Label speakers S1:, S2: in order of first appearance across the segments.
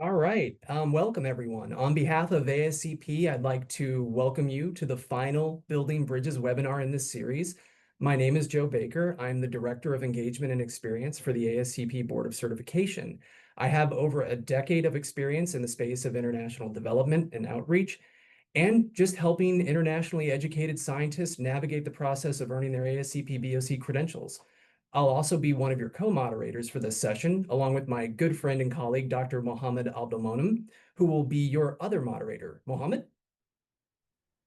S1: All right. Welcome, everyone. On behalf of ASCP, I'd like to welcome you to the final Building Bridges webinar in this series. My name is Joe Baker. I'm the Director of Engagement and Experience for the ASCP Board of Certification. I have over a decade of experience in the space of international development and outreach, and just helping internationally educated scientists navigate the process of earning their ASCP BOC credentials. I'll also be one of your co-moderators for this session, along with my good friend and colleague, Dr. Mohammed Abdelmonem, who will be your other moderator. Mohammed?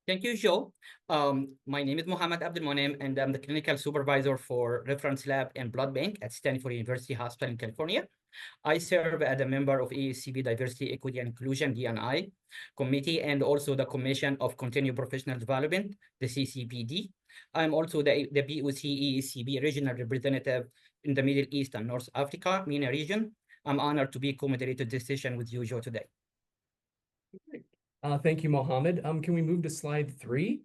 S2: Thank you, Joe. My name is Mohammed Abdelmonem, and I'm the clinical supervisor for Reference Lab and Blood Bank at Stanford University Hospital in California. I serve as a member of ASCP Diversity, Equity, and Inclusion, D&I committee, and also the Commission of Continuing Professional Development, the CCPD. I'm also the BOC ASCP regional representative in the Middle East and North Africa, MENA region. I'm honored to be co-moderated this session with you, Joe, today.
S1: Thank you, Mohammed. Can we move to slide 3?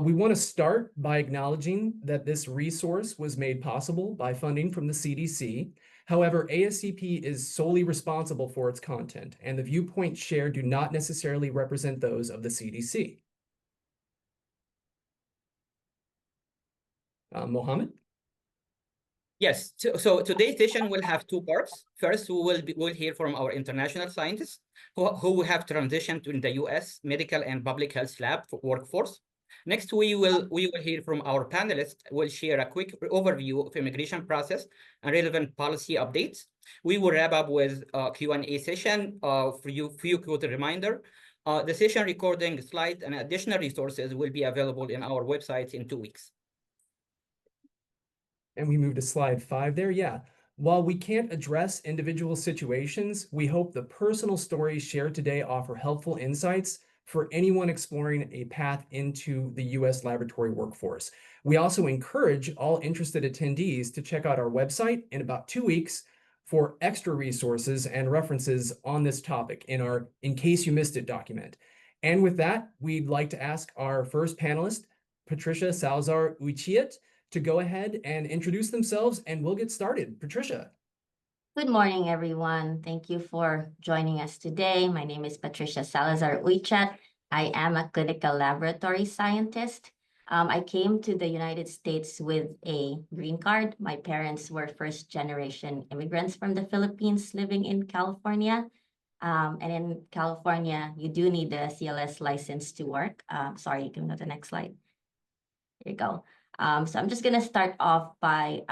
S1: We want to start by acknowledging that this resource was made possible by funding from the CDC. However, ASCP is solely responsible for its content, and the viewpoints shared do not necessarily represent those of the CDC. Mohammed?
S2: Yes, so today's session will have two parts. First, we'll hear from our international scientists who have transitioned in the US medical and public health lab workforce. Next, we will hear from our panelists. We'll share a quick overview of immigration process and relevant policy updates. We will wrap up with a Q&A session for you quick reminder. The session recording, slides, and additional resources will be available in our website in 2 weeks.
S1: And we move to slide 5 there. Yeah. While we can't address individual situations, we hope the personal stories shared today offer helpful insights for anyone exploring a path into the U.S. laboratory workforce. We also encourage all interested attendees to check out our website in about 2 weeks for extra resources and references on this topic in our In Case You Missed It document. And with that, we'd like to ask our first panelist, Patricia Salazar-Uchiet, to go ahead and introduce themselves, and we'll get started. Patricia.
S3: Good morning, everyone. Thank you for joining us today. My name is Patricia Salazar-Uchiet. I am a clinical laboratory scientist. I came to the United States with a green card. My parents were first-generation immigrants from the Philippines living in California. And in California, you do need a CLS license to work. Sorry, you can go to the next slide. Here you go. So I'm just going to start off by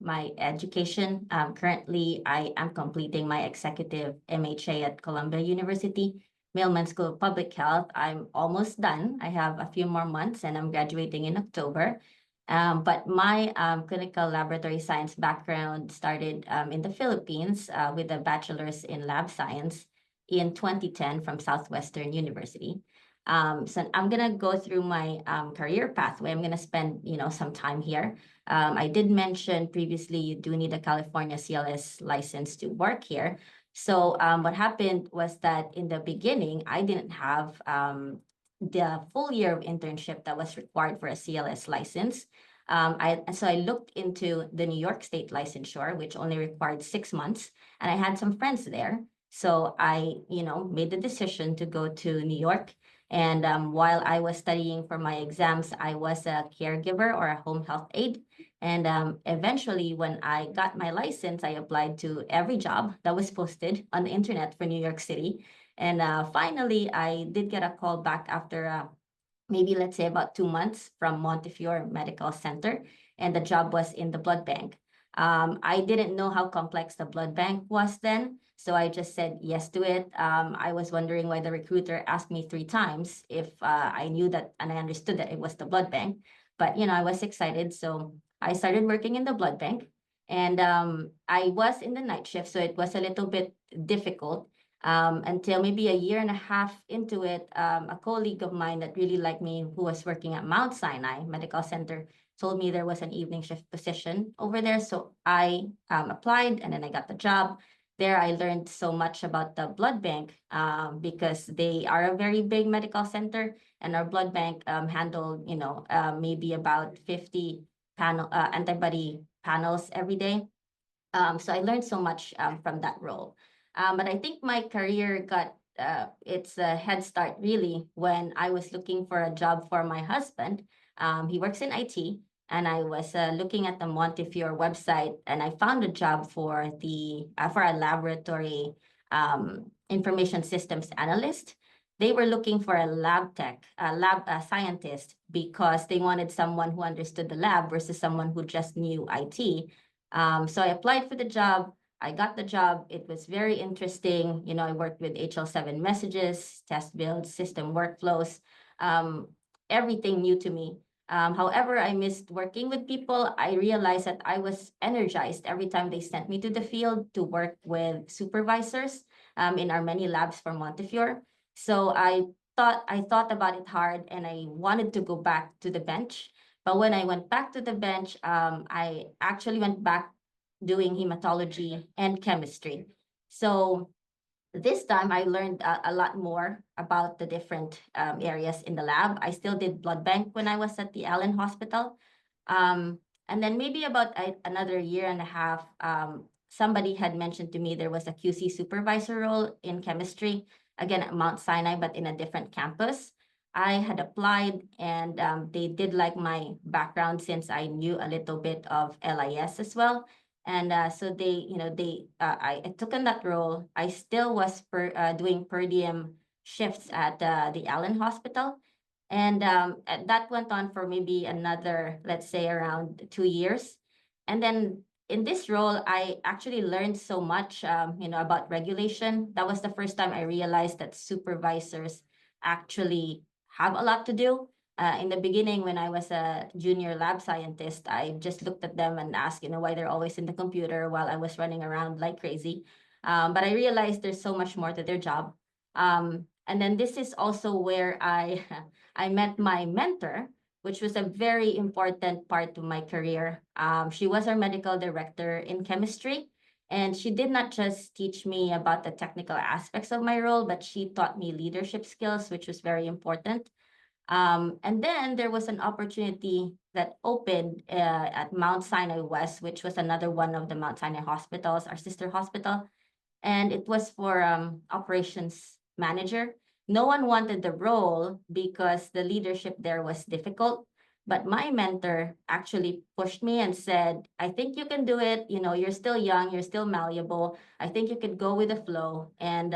S3: my education. Currently, I am completing my executive MHA at Columbia University, Mailman School of Public Health. I'm almost done. I have a few more months, and I'm graduating in October. But my clinical laboratory science background started in the Philippines with a bachelor's in lab science in 2010 from Southwestern University. So I'm gonna go through my career pathway. I'm gonna spend some time here. I did mention previously you do need a California CLS license to work here. So what happened was that in the beginning, I didn't have the full year of internship that was required for a CLS license. So I looked into the New York State licensure, which only required 6 months, and I had some friends there. So I, made the decision to go to New York. And while I was studying for my exams, I was a caregiver or a home health aide. And eventually, when I got my license, I applied to every job that was posted on the internet for New York City. And finally, I did get a call back after maybe, let's say, about 2 months from Montefiore Medical Center. And the job was in the blood bank. I didn't know how complex the blood bank was then, so I just said yes to it. I was wondering why the recruiter asked me 3 times if I knew that, and I understood that it was the blood bank. But, I was excited, so I started working in the blood bank. And I was in the night shift, so it was a little bit difficult until maybe a year and a half into it. A colleague of mine that really liked me, who was working at Mount Sinai Medical Center, told me there was an evening shift position over there. So I applied, and then I got the job. There, I learned so much about the blood bank because they are a very big medical center, and our blood bank handled, maybe about 50 antibody panels every day. So I learned so much from that role. But I think my career got its a head start really when I was looking for a job for my husband. He works in IT, and I was looking at the Montefiore website, and I found a job for the for a laboratory information systems analyst. They were looking for a lab tech, a lab scientist, because they wanted someone who understood the lab versus someone who just knew IT. So I applied for the job. I got the job. It was very interesting. You know, I worked with HL7 messages, test builds, system workflows, um, everything new to me. However, I missed working with people. I realized that I was energized every time they sent me to the field to work with supervisors in our many labs for Montefiore. So I thought about it hard, and I wanted to go back to the bench. But when I went back to the bench, I actually went back doing hematology and chemistry. So this time I learned a lot more about the different areas in the lab. I still did blood bank when I was at the Allen Hospital. Um, and then maybe about another year and a half, somebody had mentioned to me there was a QC supervisor role in chemistry, again at Mount Sinai, but in a different campus. I had applied, and they did like my background since I knew a little bit of LIS as well. And so I took on that role. I still was doing per diem shifts at the Allen Hospital. And that went on for maybe another, let's say, around 2 years. And then in this role, I actually learned so much, about regulation. That was the first time I realized that supervisors actually have a lot to do. In the beginning, when I was a junior lab scientist, I just looked at them and asked, why they're always in the computer while I was running around like crazy. But I realized there's so much more to their job. And then this is also where I I met my mentor, which was a very important part of my career. She was our medical director in chemistry, and she did not just teach me about the technical aspects of my role, but she taught me leadership skills, which was very important. And then there was an opportunity that opened at Mount Sinai West, which was another one of the Mount Sinai hospitals, our sister hospital. And it was for operations manager. No one wanted the role because the leadership there was difficult. But my mentor actually pushed me and said, I think you can do it. You're still young, you're still malleable. I think you could go with the flow. And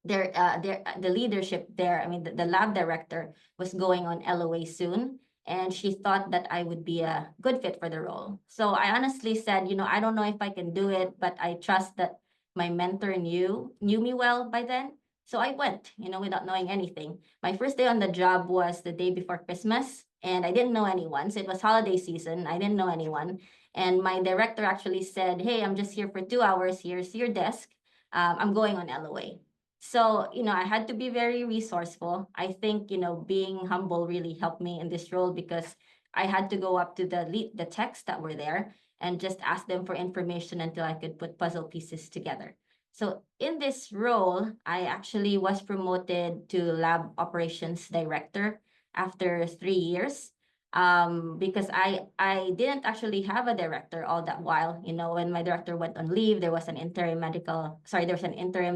S3: the leadership there, I mean, the lab director was going on LOA soon, and she thought that I would be a good fit for the role. So I honestly said, I don't know if I can do it, but I trust that my mentor knew me well by then. So I went, without knowing anything. My first day on the job was the day before Christmas, and I didn't know anyone. So it was holiday season. I didn't know anyone. And my director actually said, hey, I'm just here for 2 hours. Here's your desk. I'm going on LOA. So, I had to be very resourceful. I think, being humble really helped me in this role because I had to go up to the techs that were there and just ask them for information until I could put puzzle pieces together. So in this role, I actually was promoted to lab operations director after 3 years. Because I didn't actually have a director all that while. When my director went on leave, there was an interim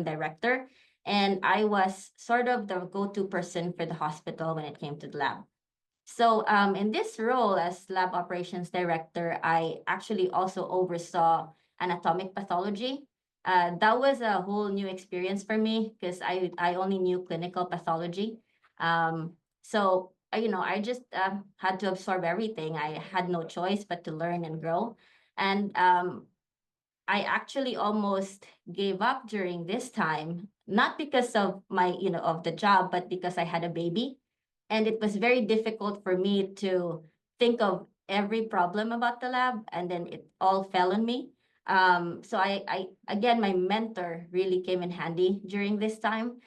S3: director, and I was sort of the go-to person for the hospital when it came to the lab. So in this role as lab operations director, I actually also oversaw anatomic pathology. That was a whole new experience for me because I only knew clinical pathology. I just had to absorb everything. I had no choice but to learn and grow. And I actually almost gave up during this time, not because of of the job, but because I had a baby. And it was very difficult for me to think of every problem about the lab, and then it all fell on me. So again, my mentor really came in handy during this time.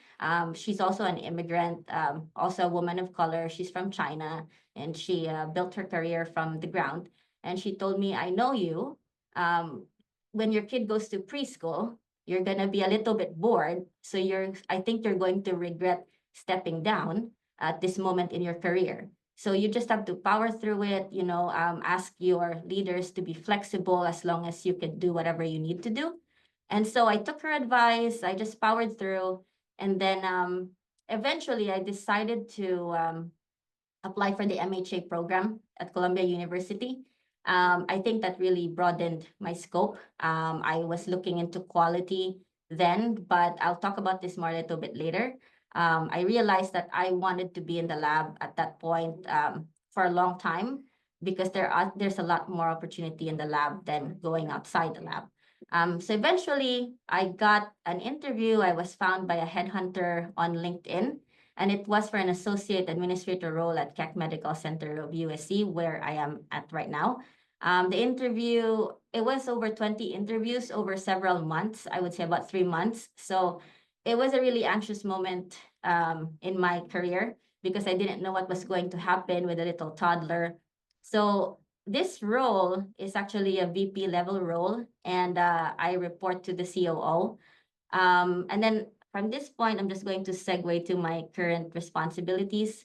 S3: She's also an immigrant, also a woman of color. She's from China, and she built her career from the ground. And she told me, I know you. When your kid goes to preschool, you're going to be a little bit bored. So I think you're going to regret stepping down at this moment in your career. So you just have to power through it, ask your leaders to be flexible as long as you can do whatever you need to do. And so I took her advice, I just powered through, and then eventually I decided to apply for the MHA program at Columbia University. I think that really broadened my scope. I was looking into quality then, but I'll talk about this more a little bit later. I realized that I wanted to be in the lab at that point for a long time because there's a lot more opportunity in the lab than going outside the lab. So eventually, I got an interview. I was found by a headhunter on LinkedIn, and it was for an associate administrator role at Keck Medical Center of USC, where I am at right now. The interview, it was over 20 interviews over several months, I would say about 3 months. So it was a really anxious moment in my career because I didn't know what was going to happen with a little toddler. So this role is actually a VP level role, and I report to the COO. And then from this point, I'm just going to segue to my current responsibilities.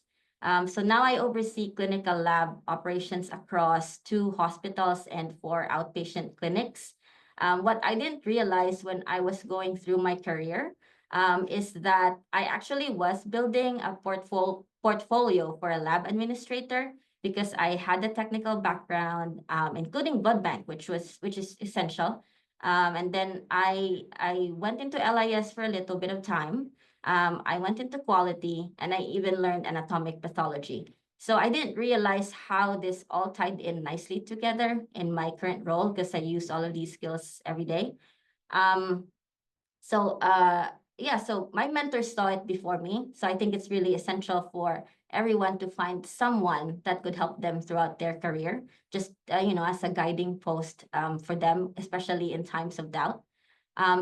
S3: So now I oversee clinical lab operations across 2 hospitals and 4 outpatient clinics. What I didn't realize when I was going through my career is that I actually was building a portfolio for a lab administrator because I had a technical background, including blood bank, which is essential. And then I went into LIS for a little bit of time. I went into quality, and I even learned anatomic pathology. So I didn't realize how this all tied in nicely together in my current role because I use all of these skills every day. Um, so yeah, so my mentors saw it before me. So I think it's really essential for everyone to find someone that could help them throughout their career, just as a guiding post for them, especially in times of doubt.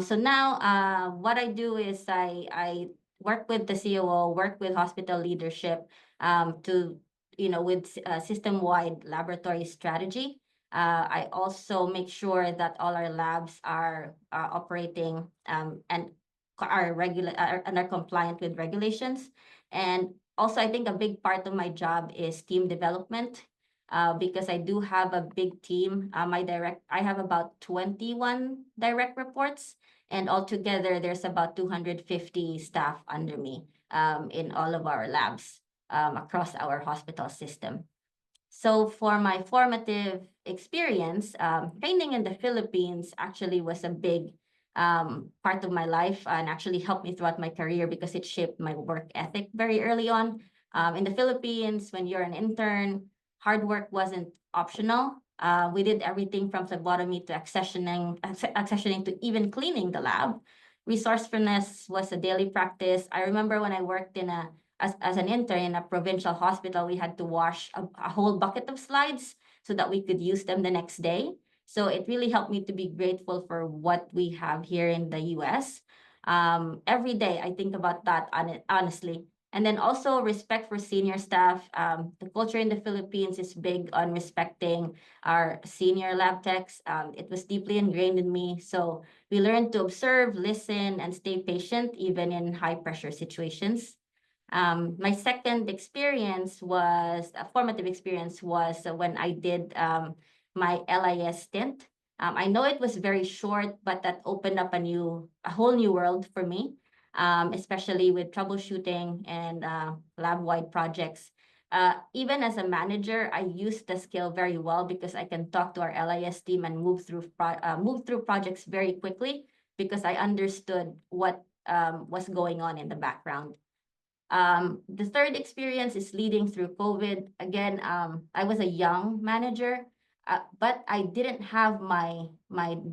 S3: So now what I do is I work with the COO, work with hospital leadership to, with system-wide laboratory strategy. I also make sure that all our labs are operating and are compliant with regulations. And also, I think a big part of my job is team development because I do have a big team. I have about 21 direct reports, and altogether there's about 250 staff under me in all of our labs across our hospital system. So for my formative experience, training in the Philippines actually was a big part of my life and actually helped me throughout my career because it shaped my work ethic very early on. In the Philippines, when you're an intern, hard work wasn't optional. We did everything from phlebotomy to accessioning to even cleaning the lab. Resourcefulness was a daily practice. I remember when I worked as an intern in a provincial hospital, we had to wash a whole bucket of slides so that we could use them the next day. So it really helped me to be grateful for what we have here in the US. Every day I think about that honestly. And then also respect for senior staff. The culture in the Philippines is big on respecting our senior lab techs. It was deeply ingrained in me. So we learned to observe, listen, and stay patient even in high pressure situations. My second experience was a formative experience was when I did my LIS stint. I know it was very short, but that opened up a whole new world for me, especially with troubleshooting and lab-wide projects. Even as a manager, I used the skill very well because I can talk to our LIS team and move through projects very quickly because I understood what was going on in the background. The third experience is leading through COVID. Again, I was a young manager, but I didn't have my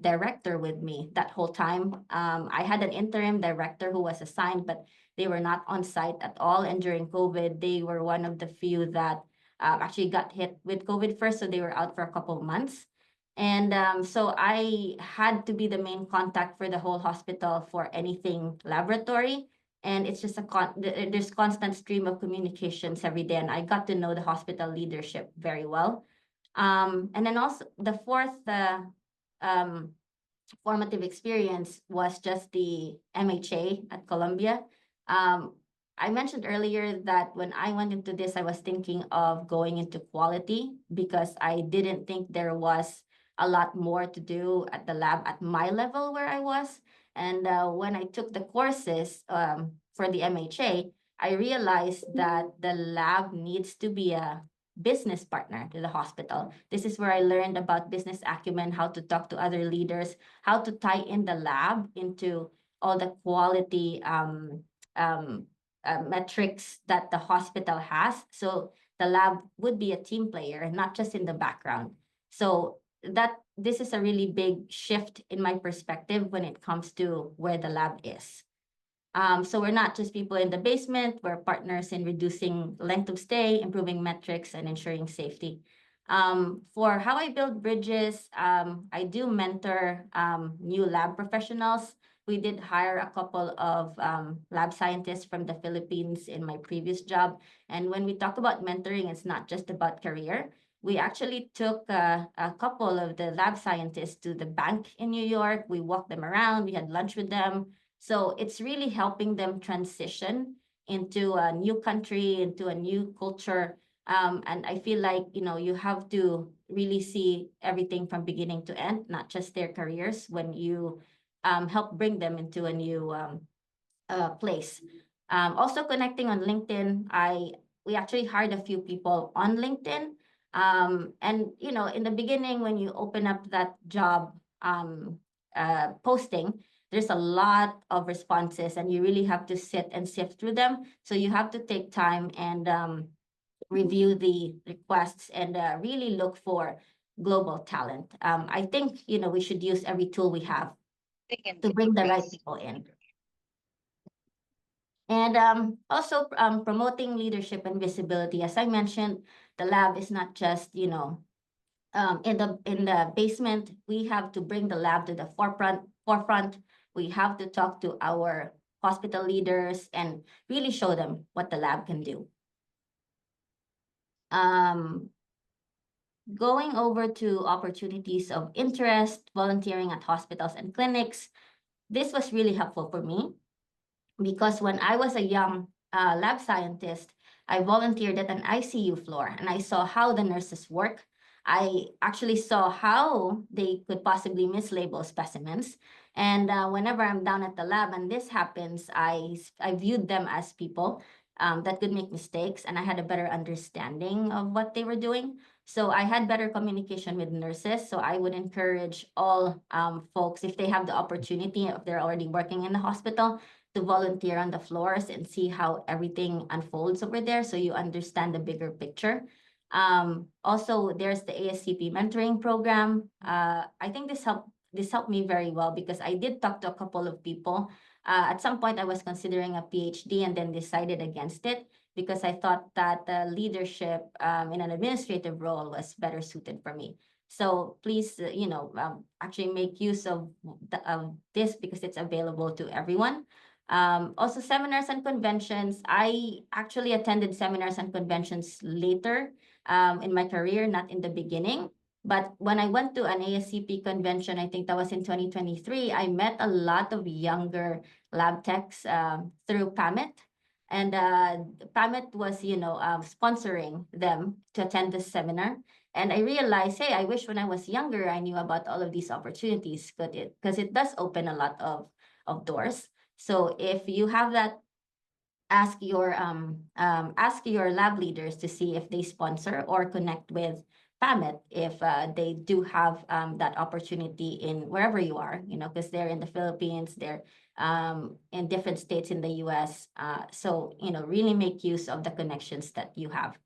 S3: director with me that whole time. I had an interim director who was assigned, but they were not on site at all. And during COVID, they were one of the few that actually got hit with COVID first, so they were out for a couple of months. And so I had to be the main contact for the whole hospital for anything laboratory, and it's just there's constant stream of communications every day, and I got to know the hospital leadership very well. And then also the fourth formative experience was just the MHA at Columbia. I mentioned earlier that when I went into this, I was thinking of going into quality because I didn't think there was a lot more to do at the lab at my level where I was. And when I took the courses for the MHA, I realized that the lab needs to be a business partner to the hospital. This is where I learned about business acumen, how to talk to other leaders, how to tie in the lab into all the quality metrics that the hospital has. So the lab would be a team player, not just in the background. So this is a really big shift in my perspective when it comes to where the lab is. So we're not just people in the basement, we're partners in reducing length of stay, improving metrics, and ensuring safety. For how I build bridges, I do mentor new lab professionals. We did hire a couple of lab scientists from the Philippines in my previous job. And when we talk about mentoring, it's not just about career. We actually took a couple of the lab scientists to the bank in New York. We walked them around, we had lunch with them. So it's really helping them transition into a new country, into a new culture. And I feel like, you have to really see everything from beginning to end, not just their careers, when you help bring them into a new place. Also connecting on LinkedIn, we actually hired a few people on LinkedIn. And in the beginning, when you open up that job posting, there's a lot of responses and you really have to sit and sift through them. So you have to take time and review the requests and really look for global talent. I think, we should use every tool we have to bring the right people in. And also promoting leadership and visibility. As I mentioned, the lab is not just, in the basement. We have to bring the lab to the forefront. We have to talk to our hospital leaders and really show them what the lab can do. Going over to opportunities of interest, volunteering at hospitals and clinics. This was really helpful for me because when I was a young lab scientist, I volunteered at an ICU floor and I saw how the nurses work. I actually saw how they could possibly mislabel specimens. And whenever I'm down at the lab and this happens, I viewed them as people that could make mistakes, and I had a better understanding of what they were doing. So I had better communication with nurses. So I would encourage all folks, if they have the opportunity, if they're already working in the hospital, to volunteer on the floors and see how everything unfolds over there so you understand the bigger picture. Also, there's the ASCP mentoring program. I think this helped me very well because I did talk to a couple of people. At some point, I was considering a PhD and then decided against it because I thought that the leadership in an administrative role was better suited for me. So please, actually make use of this because it's available to everyone. Also, seminars and conventions. I actually attended seminars and conventions later in my career, not in the beginning. But when I went to an ASCP convention, I think that was in 2023, I met a lot of younger lab techs through PAMIT. And PAMIT was, sponsoring them to attend this seminar. And I realized, hey, I wish when I was younger, I knew about all of these opportunities, because it does open a lot of doors. So if you have that, ask your lab leaders to see if they sponsor or connect with PAMIT if they do have that opportunity in wherever you are, because they're in the Philippines, they're in different states in the US. So, really make use of the connections that you have.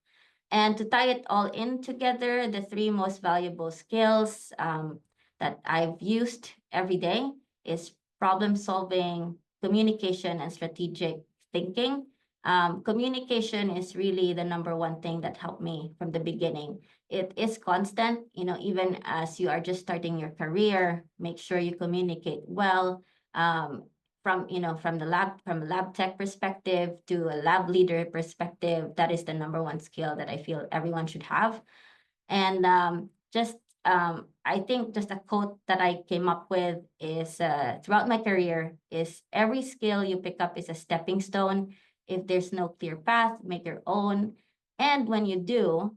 S3: And to tie it all in together, the three most valuable skills that I've used every day is problem solving, communication, and strategic thinking. Communication is really the number one thing that helped me from the beginning. It is constant, even as you are just starting your career, make sure you communicate well. From the lab tech perspective to a lab leader perspective, that is the number one skill that I feel everyone should have. And I think just a quote that I came up with is throughout my career is every skill you pick up is a stepping stone. If there's no clear path, make your own. And when you do,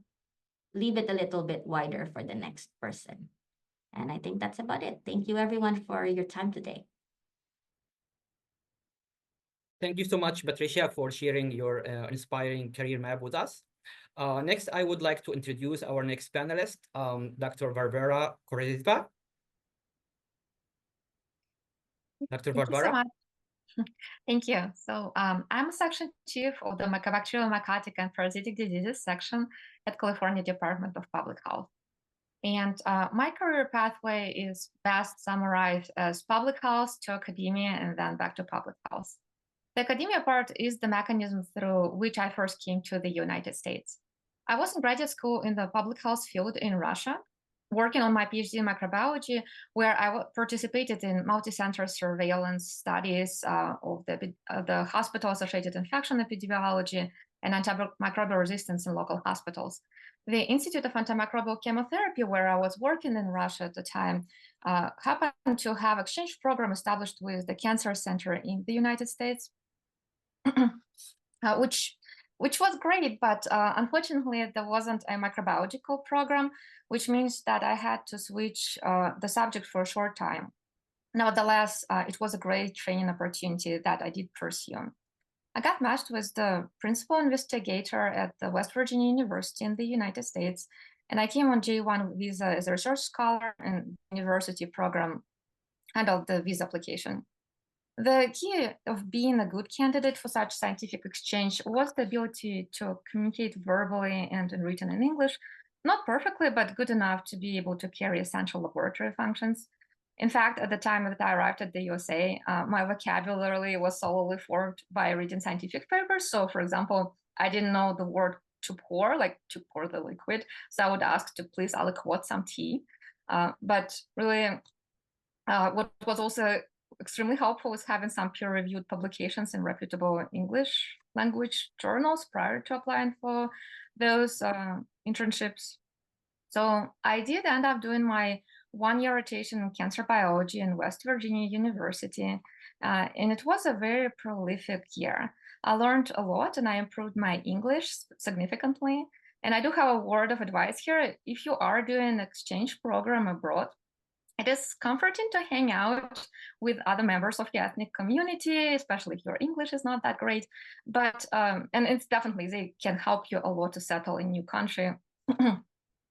S3: leave it a little bit wider for the next person. And I think that's about it. Thank you everyone for your time today.
S2: Thank you so much, Patricia, for sharing your inspiring career map with us. Next, I would like to introduce our next panelist, Dr. Barbara Koretzba. Dr.
S4: Thank you so
S2: Barbara.
S4: much. Thank you. So I'm section chief of the mycobacterial, mycotic, and parasitic diseases section at California Department of Public Health. And my career pathway is best summarized as public health to academia and then back to public health. The academia part is the mechanism through which I first came to the United States. I was in graduate school in the public health field in Russia, working on my PhD in microbiology, where I participated in multi-center surveillance studies of the hospital-associated infection epidemiology and antimicrobial resistance in local hospitals. The Institute of Antimicrobial Chemotherapy, where I was working in Russia at the time, happened to have exchange program established with the Cancer Center in the United States, which was great, but unfortunately there wasn't a microbiological program, which means that I had to switch the subject for a short time. Nevertheless, it was a great training opportunity that I did pursue. I got matched with the principal investigator at the West Virginia University in the United States, and I came on J1 visa as a research scholar, and university program handled the visa application. The key of being a good candidate for such scientific exchange was the ability to communicate verbally and in written in English, not perfectly, but good enough to be able to carry essential laboratory functions. In fact, at the time that I arrived at the USA, my vocabulary was solely formed by reading scientific papers. So, for example, I didn't know the word to pour, like to pour the liquid. So I would ask to please aliquot some tea. But really, what was also extremely helpful was having some peer-reviewed publications in reputable English language journals prior to applying for those internships. So I did end up doing my one-year rotation in cancer biology in West Virginia University, and it was a very prolific year. I learned a lot and I improved my English significantly. And I do have a word of advice here. If you are doing an exchange program abroad, it is comforting to hang out with other members of the ethnic community, especially if your English is not that great. But, and it's definitely, they can help you a lot to settle in a new country.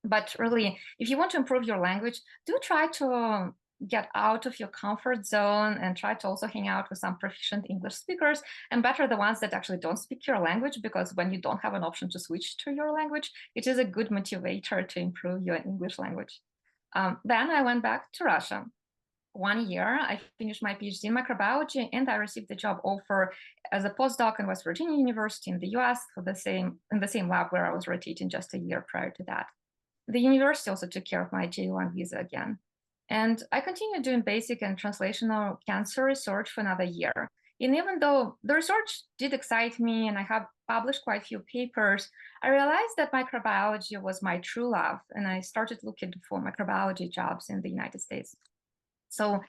S4: But really, if you want to improve your language, do try to get out of your comfort zone and try to also hang out with some proficient English speakers, and better the ones that actually don't speak your language, because when you don't have an option to switch to your language, it is a good motivator to improve your English language. Then I went back to Russia. 1 year, I finished my PhD in microbiology, and I received the job offer as a postdoc in West Virginia University in the US for in the same lab where I was rotating just a year prior to that. The university also took care of my J1 visa again. And I continued doing basic and translational cancer research for another year. And even though the research did excite me and I have published quite a few papers, I realized that microbiology was my true love, and I started looking for microbiology jobs in the United States. So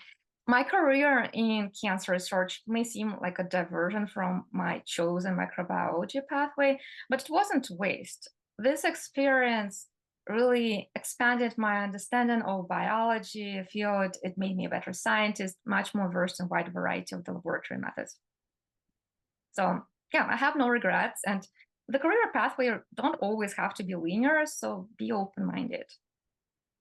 S4: my career in cancer research may seem like a diversion from my chosen microbiology pathway, but it wasn't waste. This experience really expanded my understanding of biology field. It made me a better scientist, much more versed in a wide variety of the laboratory methods. So yeah, I have no regrets, and the career pathway don't always have to be linear, so be open-minded.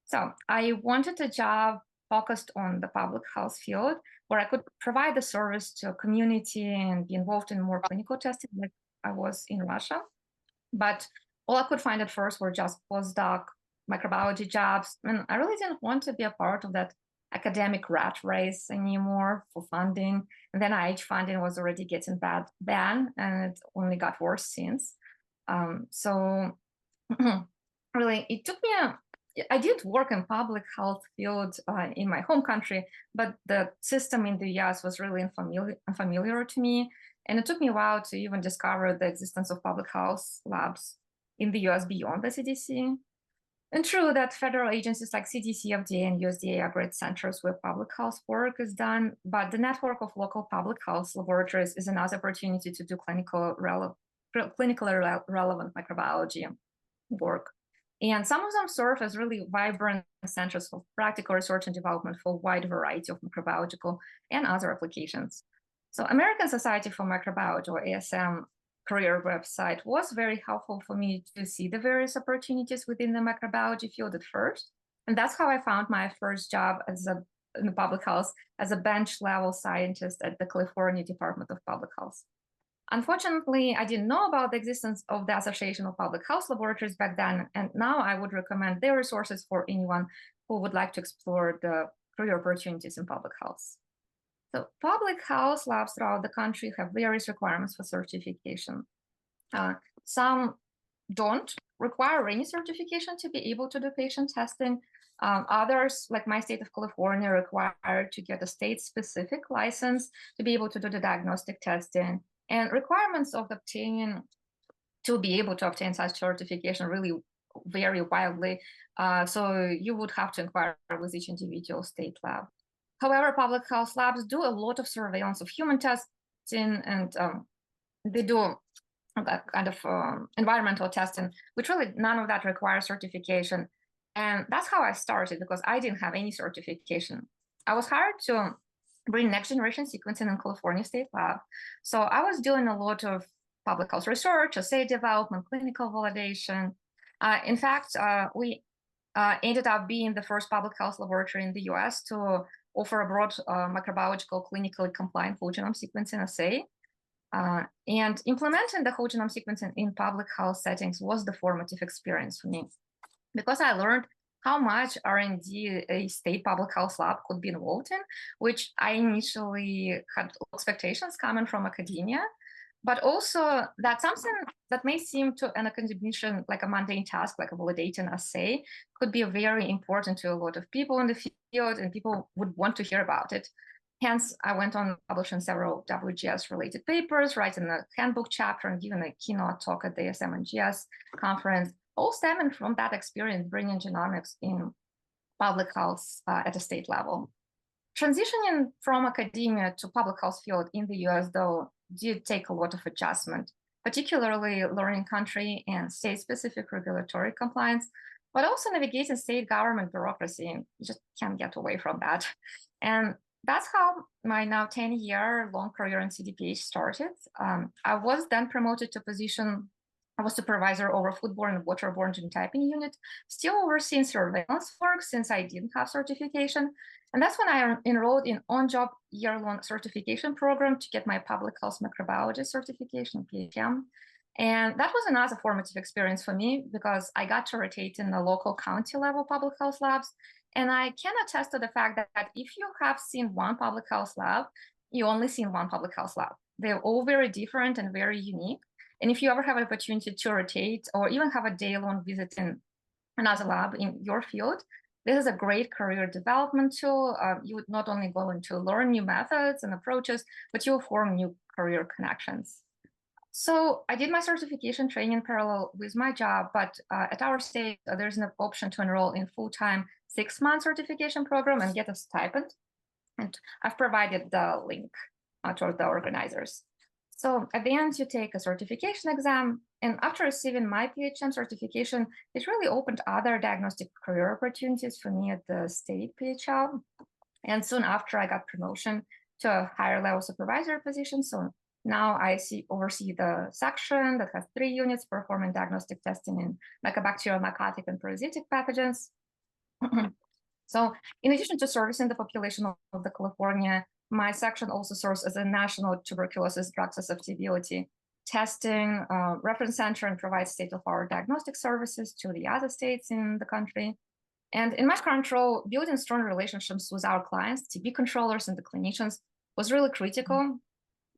S4: So I wanted a job focused on the public health field where I could provide the service to a community and be involved in more clinical testing like I was in Russia. But all I could find at first were just postdoc microbiology jobs. And I really didn't want to be a part of that academic rat race anymore for funding. And then NIH funding was already getting bad, and it only got worse since. So really, it took me I did work in public health field in my home country, but the system in the US was really unfamiliar to me. And it took me a while to even discover the existence of public health labs in the US beyond the CDC. And true that federal agencies like CDC, FDA, and USDA are great centers where public health work is done, but the network of local public health laboratories is another opportunity to do clinically relevant microbiology work. And some of them serve as really vibrant centers of practical research and development for a wide variety of microbiological and other applications. So American Society for Microbiology, or ASM, career website was very helpful for me to see the various opportunities within the microbiology field at first. And that's how I found my first job in the public health as a bench level scientist at the California Department of Public Health. Unfortunately, I didn't know about the existence of the Association of Public Health Laboratories back then, and now I would recommend their resources for anyone who would like to explore the career opportunities in public health. So public health labs throughout the country have various requirements for certification. Some don't require any certification to be able to do patient testing. Others, like my state of California, require to get a state-specific license to be able to do the diagnostic testing. And requirements of obtaining to be able to obtain such certification really vary wildly. So you would have to inquire with each individual state lab. However, public health labs do a lot of surveillance of human testing, and they do that kind of environmental testing, which really none of that requires certification. And that's how I started, because I didn't have any certification. I was hired to bring next generation sequencing in California State Lab. So I was doing a lot of public health research, assay development, clinical validation. In fact, we ended up being the first public health laboratory in the US to offer a broad microbiological clinically compliant whole genome sequencing assay. And implementing the whole genome sequencing in public health settings was the formative experience for me, because I learned how much R&D a state public health lab could be involved in, which I initially had expectations coming from academia, but also that something that may seem to an academician like a mundane task, like a validating assay, could be very important to a lot of people in the field, and people would want to hear about it. Hence, I went on publishing several WGS-related papers, writing a handbook chapter, and giving a keynote talk at the ASM&GS conference, all stemming from that experience bringing genomics in public health at a state level. Transitioning from academia to public health field in the US, though, did take a lot of adjustment, particularly learning country and state-specific regulatory compliance, but also navigating state government bureaucracy. And you just can't get away from that. And that's how my now 10-year-long career in CDPH started. I was then promoted to position. I was supervisor over foodborne and waterborne genotyping unit, still overseeing surveillance work since I didn't have certification. And that's when I enrolled in on-job year-long certification program to get my public health microbiology certification, PHM. And that was another formative experience for me, because I got to rotate in the local county level public health labs. And I can attest to the fact that if you have seen one public health lab, you only seen one public health lab. They're all very different and very unique. And if you ever have an opportunity to rotate or even have a day-long visit in another lab in your field, this is a great career development tool. You would not only go to learn new methods and approaches, but you'll form new career connections. So I did my certification training parallel with my job, but at our state, there's an option to enroll in full-time 6-month certification program and get a stipend. And I've provided the link toward the organizers. So at the end, you take a certification exam. And after receiving my PHM certification, it really opened other diagnostic career opportunities for me at the state PHL. And soon after, I got promotion to a higher level supervisor position. So now I oversee the section that has 3 units performing diagnostic testing in mycobacterial, mycotic, and parasitic pathogens. So in addition to servicing the population of the California, my section also serves as a national tuberculosis drug susceptibility testing reference center and provides state-of-the-art diagnostic services to the other states in the country. And in my current role, building strong relationships with our clients, TB controllers, and the clinicians was really critical.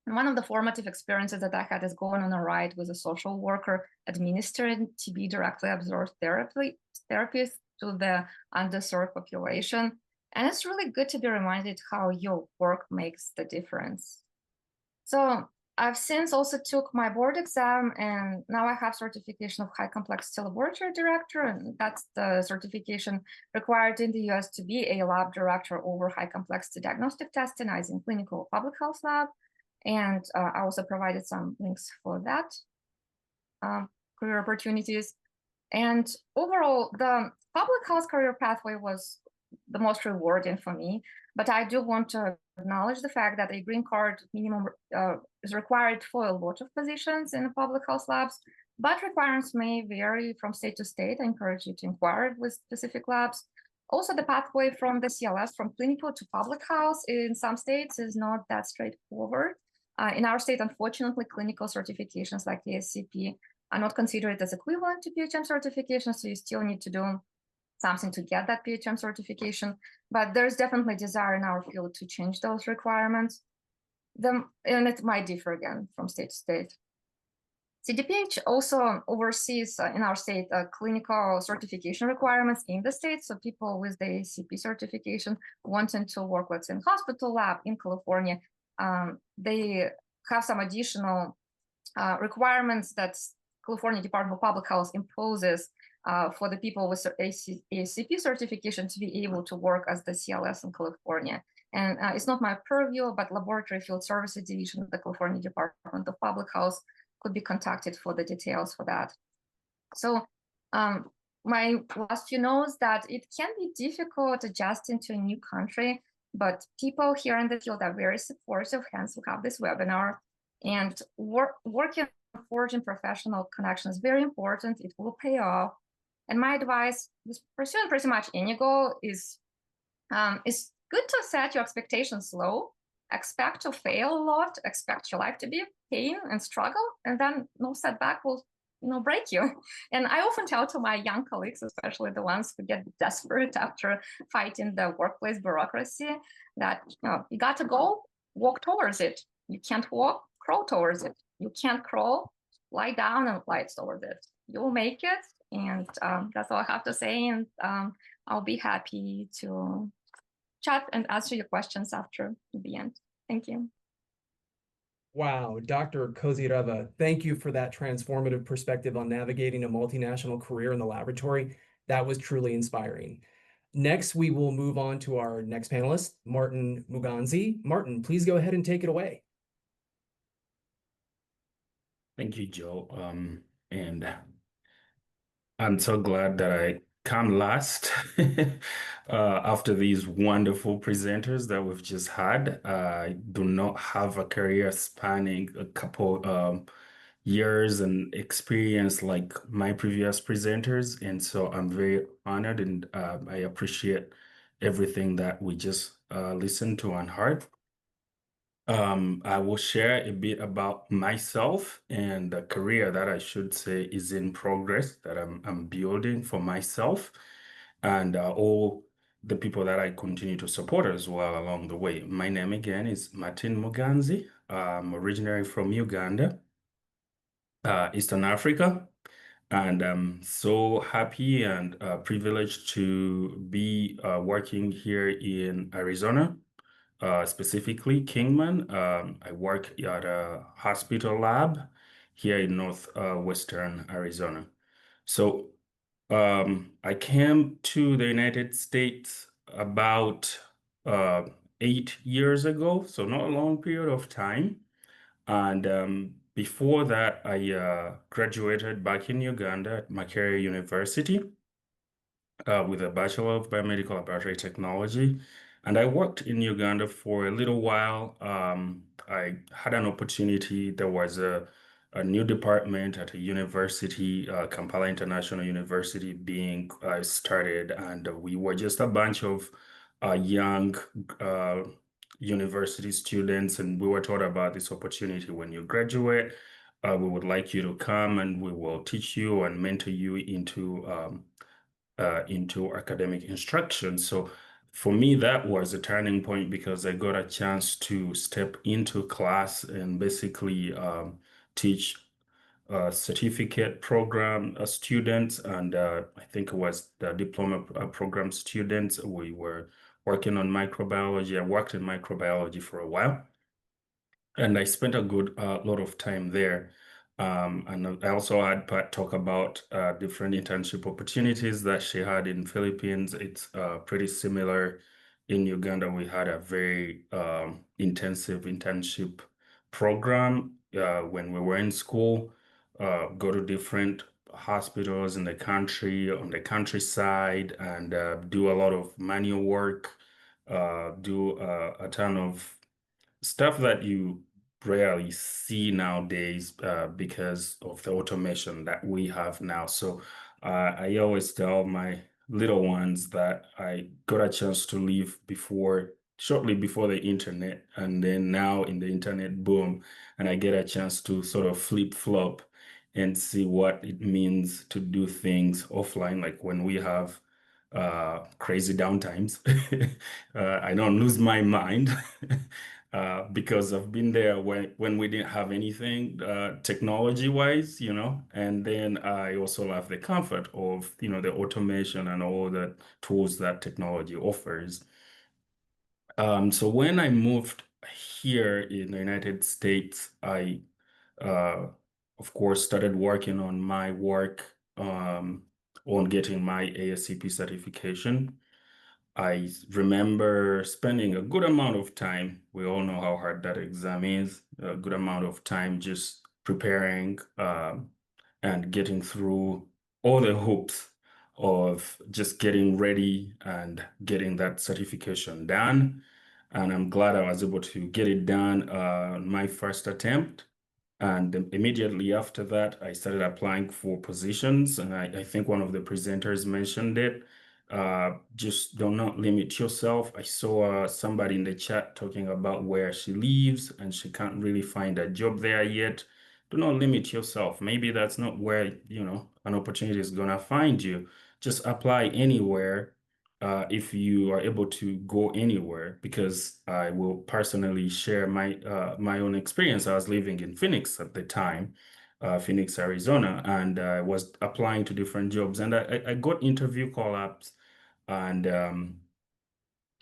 S4: And one of the formative experiences that I had is going on a ride with a social worker administering TB directly absorbed therapies to the underserved population. And it's really good to be reminded how your work makes the difference. So I've since also took my board exam, and now I have certification of high complexity laboratory director, and that's the certification required in the US to be a lab director over high complexity diagnostic testing as in clinical public health lab. And I also provided some links for that career opportunities. And overall, the public health career pathway was the most rewarding for me. But I do want to acknowledge the fact that a green card minimum is required for a lot of positions in public health labs, but requirements may vary from state to state. I encourage you to inquire with specific labs. Also, the pathway from the CLS from clinical to public health in some states is not that straightforward. In our state, unfortunately, clinical certifications like the ASCP are not considered as equivalent to PHM certification, so you still need to do something to get that PHM certification. But there's definitely desire in our field to change those requirements. And it might differ again from state to state. CDPH also oversees in our state clinical certification requirements in the state. So people with the ACP certification wanting to work, let's say, in hospital lab in California, they have some additional requirements that California Department of Public Health imposes for the people with ACP certification to be able to work as the CLS in California. And it's not my purview, but Laboratory Field Services Division of the California Department of Public Health could be contacted for the details for that. So my last few knows that it can be difficult adjusting to a new country, but people here in the field are very supportive, hence we have this webinar. And working on forging professional connections is very important. It will pay off. And my advice is pursuing pretty much any goal is good to set your expectations low, expect to fail a lot, expect your life to be pain and struggle, and then no setback will break you. And I often tell to my young colleagues, especially the ones who get desperate after fighting the workplace bureaucracy, that you got to go, walk towards it. You can't walk, crawl towards it. You can't crawl, lie down and lie towards it. You'll make it. And that's all I have to say. And I'll be happy to chat and answer your questions after the end. Thank you.
S1: Wow, Dr. Kozireva, thank you for that transformative perspective on navigating a multinational career in the laboratory. That was truly inspiring. Next, we will move on to our next panelist, Martin Muganzi. Martin, please go ahead and take it away.
S5: Thank you, Joe. And I'm so glad that I come last after these wonderful presenters that we've just had. I do not have a career spanning a couple years and experience like my previous presenters. And so I'm very honored and I appreciate everything that we just listened to and heard. I will share a bit about myself and the career that I should say is in progress that I'm building for myself and all the people that I continue to support as well along the way. My name again is Martin Muganzi. I'm originally from Uganda, Eastern Africa, and I'm so happy and privileged to be working here in Arizona. Specifically Kingman. I work at a hospital lab here in northwestern Arizona. So I came to the United States about 8 years ago, so not a long period of time. And before that, I graduated back in Uganda at Makerere University with a Bachelor of Biomedical Laboratory Technology. And I worked in Uganda for a little while. I had an opportunity. There was a new department at a university, Kampala International University, being started. And we were just a bunch of young university students. And we were taught about this opportunity. When you graduate, we would like you to come and we will teach you and mentor you into academic instruction. So for me, that was a turning point because I got a chance to step into class and basically teach certificate program students. And I think it was the diploma program students. We were working on microbiology. I worked in microbiology for a while. And I spent a good lot of time there. And I also had Pat talk about different internship opportunities that she had in Philippines. It's pretty similar in Uganda. We had a very intensive internship program when we were in school, go to different hospitals in the country, on the countryside, and do a lot of manual work, do a ton of stuff that you rarely see nowadays because of the automation that we have now. So I always tell my little ones that I got a chance to live shortly before the internet, and then now in the internet boom, and I get a chance to sort of flip-flop and see what it means to do things offline, like when we have crazy downtimes. I don't lose my mind because I've been there when we didn't have anything technology-wise, and then I also love the comfort of, the automation and all the tools that technology offers. So when I moved here in the United States, I, of course, started working on my work on getting my ASCP certification. I remember spending a good amount of time. We all know how hard that exam is. A good amount of time just preparing and getting through all the hoops of just getting ready and getting that certification done. And I'm glad I was able to get it done my first attempt. And immediately after that, I started applying for positions. And I think one of the presenters mentioned it. Just do not limit yourself. I saw somebody in the chat talking about where she lives and she can't really find a job there yet. Do not limit yourself. Maybe that's not where, an opportunity is gonna find you. Just apply anywhere if you are able to go anywhere, because I will personally share my own experience. I was living in Phoenix at the time, Phoenix, Arizona, and I was applying to different jobs, and I got interview call-ups, and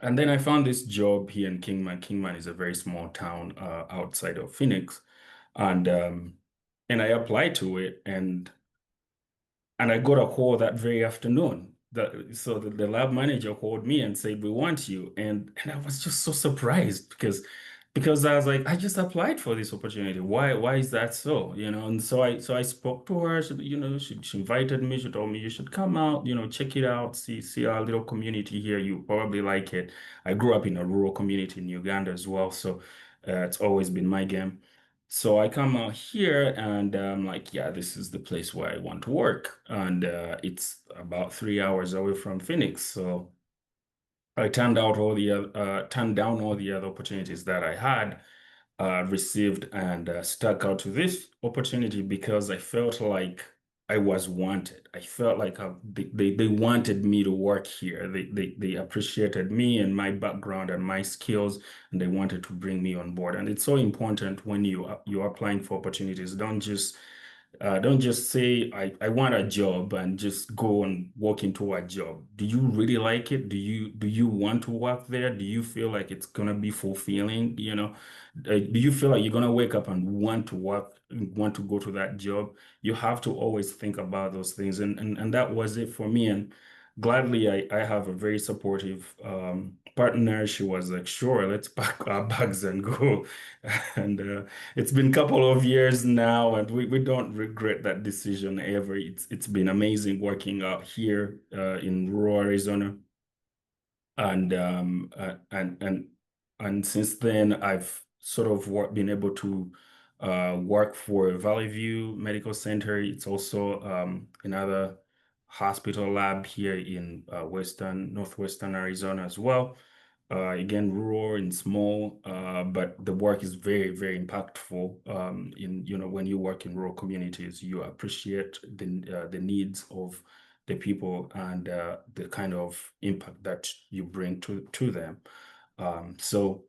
S5: then I found this job here in Kingman. Kingman is a very small town outside of Phoenix, and I applied to it, and I got a call that very afternoon. So the lab manager called me and said, "We want you." And I was just so surprised because I was like, I just applied for this opportunity. Why is that so? And so I spoke to her. She invited me. She told me, "You should come out, check it out, see our little community here. You probably like it." I grew up in a rural community in Uganda as well, so it's always been my game. So I come out here and I'm like, yeah, this is the place where I want to work. And it's about 3 hours away from Phoenix. So I turned down all the other opportunities that I had received, and stuck out to this opportunity because I felt like I was wanted. I felt like they wanted me to work here. They appreciated me and my background and my skills, and they wanted to bring me on board. And it's so important when you're applying for opportunities. Don't just say I want a job and just go and walk into a job. Do you really like it? Do you want to work there? Do you feel like it's gonna be fulfilling? Do you feel like you're gonna wake up and want to work, want to go to that job? You have to always think about those things, and that was it for me. And gladly, I have a very supportive partner. She was like, "Sure, let's pack our bags and go." And it's been a couple of years now, and we don't regret that decision ever. It's been amazing working out here in rural Arizona, and since then I've sort of been able to work for Valley View Medical Center. It's also another hospital lab here in northwestern Arizona as well. Again, rural and small, but the work is very, very impactful. When you work in rural communities, you appreciate the needs of the people and the kind of impact that you bring to them. So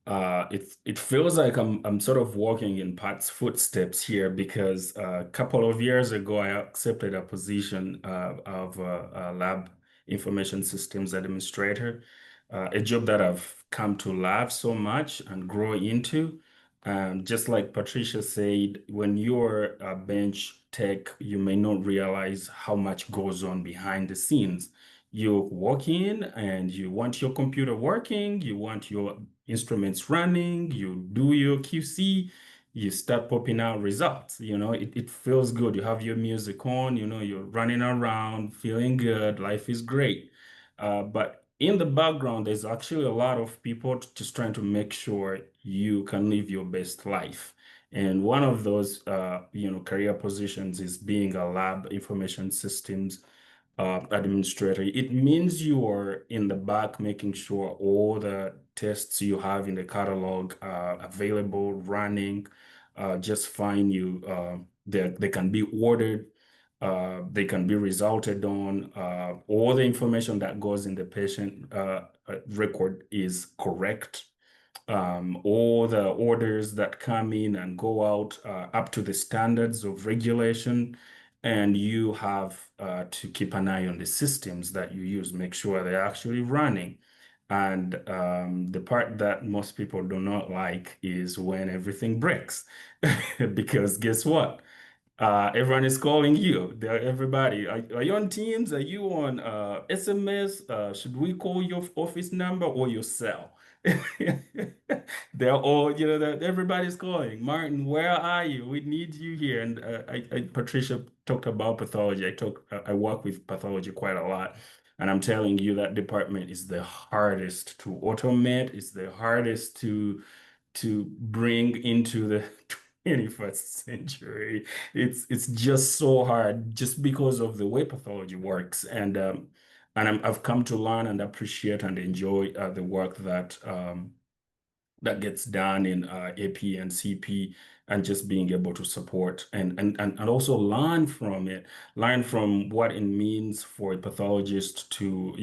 S5: it feels like I'm sort of walking in Pat's footsteps here, because a couple of years ago I accepted a position of a lab information systems administrator, a job that I've come to love so much and grow into. Just like Patricia said, when you're a bench tech, you may not realize how much goes on behind the scenes. You walk in and you want your computer working, you want your instruments running, you do your QC, you start popping out results. It feels good. You have your music on, you're running around, feeling good, life is great. But in the background, there's actually a lot of people just trying to make sure you can live your best life. And one of those, career positions is being a lab information systems administrator. It means you are in the back making sure all the tests you have in the catalog are available, running just fine. They can be ordered, they can be resulted on. All the information that goes in the patient record is correct. All the orders that come in and go out up to the standards of regulation, and you have to keep an eye on the systems that you use, make sure they're actually running. And the part that most people do not like is when everything breaks, because guess what? Everyone is calling you. Everybody. Are you on Teams? Are you on SMS? Should we call your office number or your cell? They're all, everybody's calling. Martin, where are you? We need you here. And Patricia talked about pathology. I work with pathology quite a lot. And I'm telling you that department is the hardest to automate. It's the hardest to bring into the 21st century. It's just so hard just because of the way pathology works. And I've come to learn and appreciate and enjoy the work that gets done in AP and CP, and just being able to support and also learn from it, learn from what it means for a pathologist to,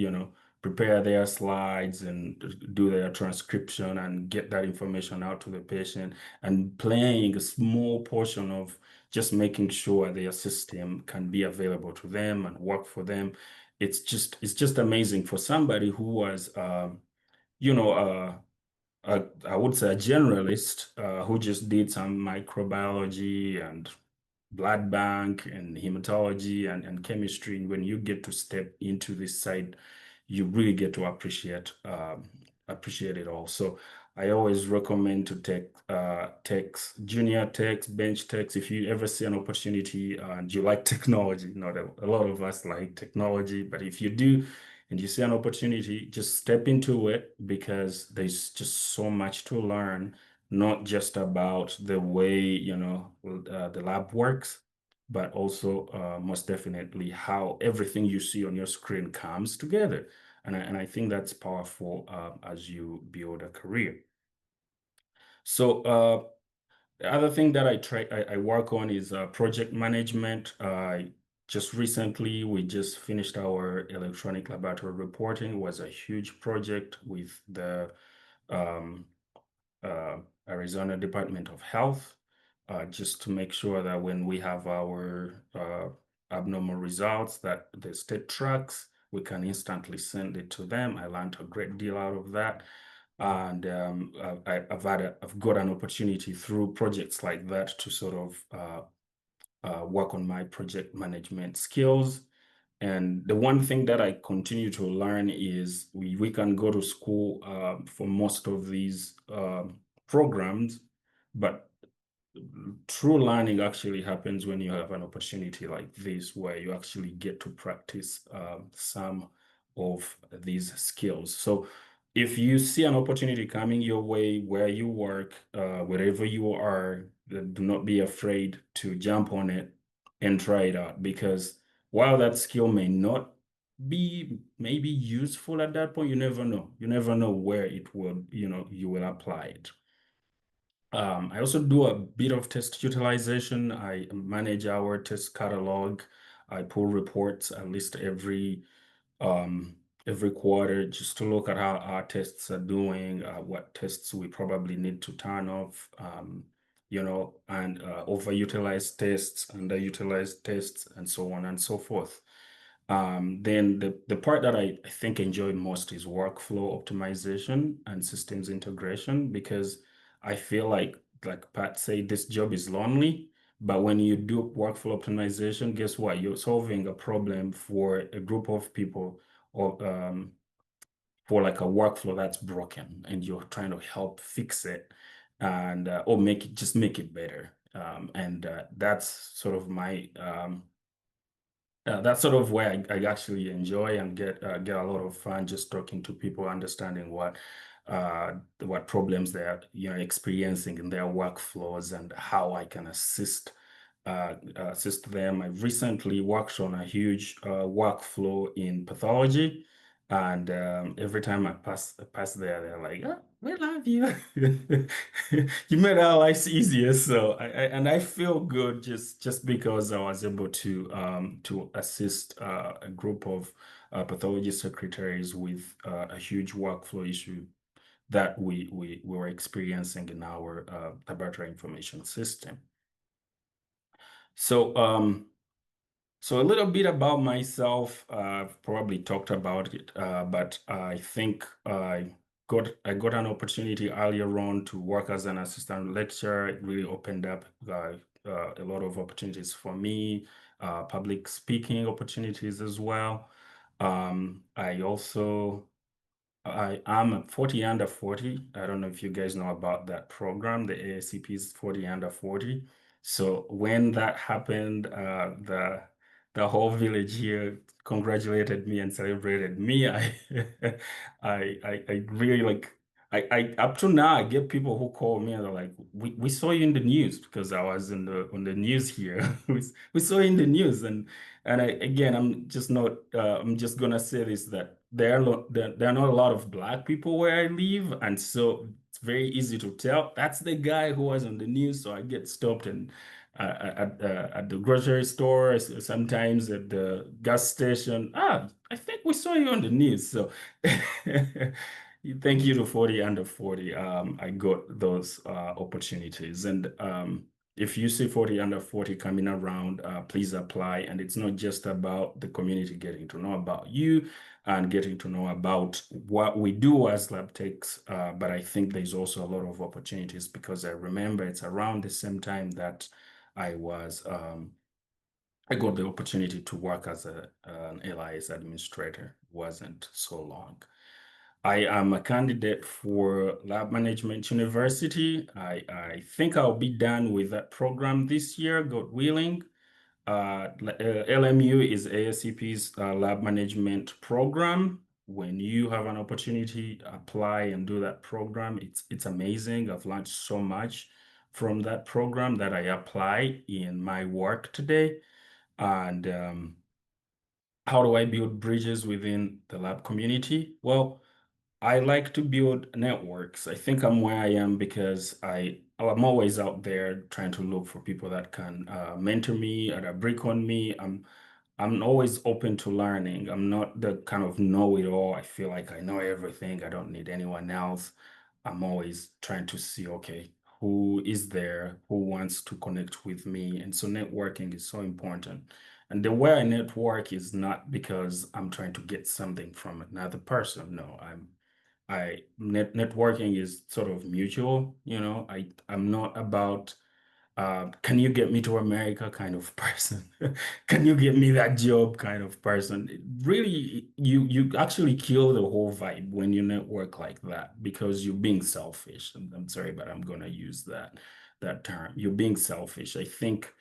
S5: prepare their slides and do their transcription and get that information out to the patient, and playing a small portion of just making sure their system can be available to them and work for them. It's just amazing for somebody who was, you know, I would say a generalist who just did some microbiology and blood bank and hematology and chemistry. When you get to step into this side, you really get to appreciate it all. So I always recommend to take techs, junior techs, bench techs. If you ever see an opportunity and you like technology, not a lot of us like technology, but if you do and you see an opportunity, just step into it, because there's just so much to learn, not just about the way, the lab works, but also most definitely how everything you see on your screen comes together. And I think that's powerful as you build a career. So the other thing that I work on is project management. Just recently, we just finished our electronic laboratory reporting. It was a huge project with the Arizona Department of Health, just to make sure that when we have our abnormal results that the state tracks, we can instantly send it to them. I learned a great deal out of that. And I've got an opportunity through projects like that to sort of work on my project management skills. And the one thing that I continue to learn is we can go to school for most of these programs, but true learning actually happens when you have an opportunity like this, where you actually get to practice some of these skills. So if you see an opportunity coming your way where you work, wherever you are, do not be afraid to jump on it and try it out, because while that skill may not be maybe useful at that point, you never know. You never know where it will, you will apply it. I also do a bit of test utilization. I manage our test catalog. I pull reports at least every quarter, just to look at how our tests are doing, what tests we probably need to turn off, and overutilized tests, underutilized tests, and so on and so forth. Then the part that I think I enjoy most is workflow optimization and systems integration, because I feel like Pat said, this job is lonely, but when you do workflow optimization, guess what? You're solving a problem for a group of people, or for like a workflow that's broken, and you're trying to help fix it. and or make it better. And that's sort of my that's sort of where I actually enjoy and get a lot of fun just talking to people, understanding what problems they're experiencing in their workflows and how I can assist them. I recently worked on a huge workflow in pathology, and every time I pass there, they're like, "Oh, we love you. You made our lives easier." So I feel good just because I was able to assist a group of pathology secretaries with a huge workflow issue that we were experiencing in our laboratory information system. So so a little bit about myself. I've probably talked about it, but I think I got an opportunity earlier on to work as an assistant lecturer. It really opened up a lot of opportunities for me, public speaking opportunities as well. I am a 40 under 40. I don't know if you guys know about that program, the ASCP's 40 under 40. So when that happened, the whole village here congratulated me and celebrated me. I really like I up to now I get people who call me and they're like, we saw you in the news because I was on the news here. We saw you in the news, and again, I'm just not. I'm just gonna say this, that there are not a lot of Black people where I live, and so it's very easy to tell that's the guy who was on the news. So I get stopped and at the grocery store, sometimes at the gas station. I think we saw you on the news. So thank you to 40 under 40. I got those opportunities, and if you see 40 under 40 coming around, please apply. And it's not just about the community getting to know about you and getting to know about what we do as lab techs, but I think there's also a lot of opportunities, because I remember it's around the same time that I got the opportunity to work as an LIS administrator. It wasn't so long. I am a candidate for Lab Management University. I think I'll be done with that program this year, God willing. LMU is ASCP's lab management program. When you have an opportunity, apply and do that program. It's amazing. I've learned so much from that program that I apply in my work today. And how do I build bridges within the lab community? Well, I like to build networks. I think I'm where I am because I'm always out there trying to look for people that can mentor me, or that brick on me. I'm always open to learning. I'm not the kind of know-it-all. I feel like I know everything. I don't need anyone else. I'm always trying to see, okay, who is there, who wants to connect with me. And so networking is so important. And the way I network is not because I'm trying to get something from another person. No, networking is sort of mutual. I'm not about can you get me to America kind of person. Can you get me that job kind of person. Really, you actually kill the whole vibe when you network like that, because you're being selfish. I'm sorry, but I'm gonna use that term. You're being selfish. I think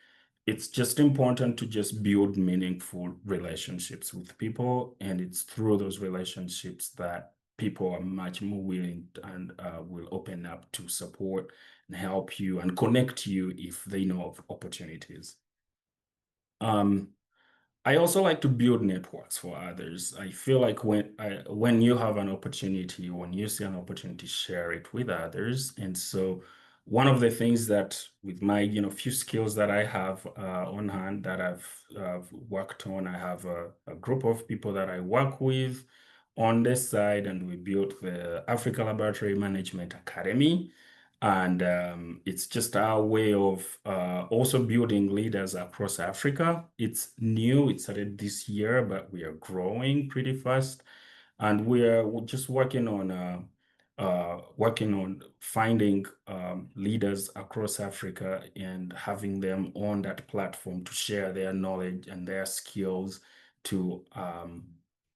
S5: it's just important to just build meaningful relationships with people, and it's through those relationships that people are much more willing and will open up to support and help you and connect you if they know of opportunities. I also like to build networks for others. I feel like when you have an opportunity, when you see an opportunity, share it with others. And so one of the things that with my few skills that I have on hand that I've worked on, I have a group of people that I work with on this side, and we built the Africa Laboratory Management Academy. And it's just our way of also building leaders across Africa. It's new, it started this year, but we are growing pretty fast. And we're just working on finding leaders across Africa and having them on that platform to share their knowledge and their skills to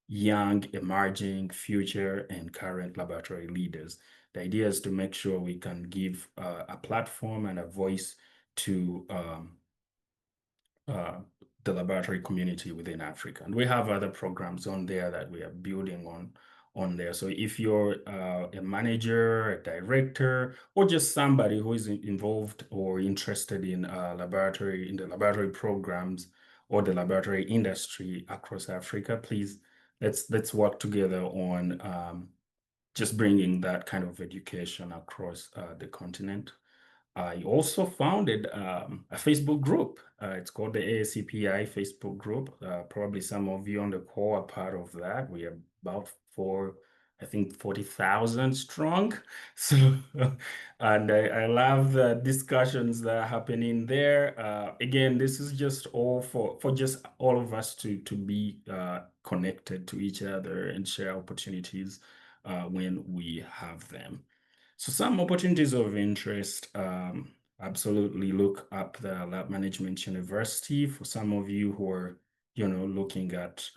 S5: young, emerging, future, and current laboratory leaders. the idea is to make sure we can give a platform and a voice to the laboratory community within Africa. And we have other programs on there that we are building on there. So if you're a manager, a director, or just somebody who is involved or interested in the laboratory programs or the laboratory industry across Africa, please let's work together on just bringing that kind of education across the continent. I also founded a Facebook group. It's called the ASCPI Facebook group. Probably some of you on the call are part of that. We are about 40,000 strong. So, and I love the discussions that are happening there. Again, this is just all for just all of us to be connected to each other and share opportunities when we have them. So some opportunities of interest, absolutely look up the Lab Management University for some of you who are, looking at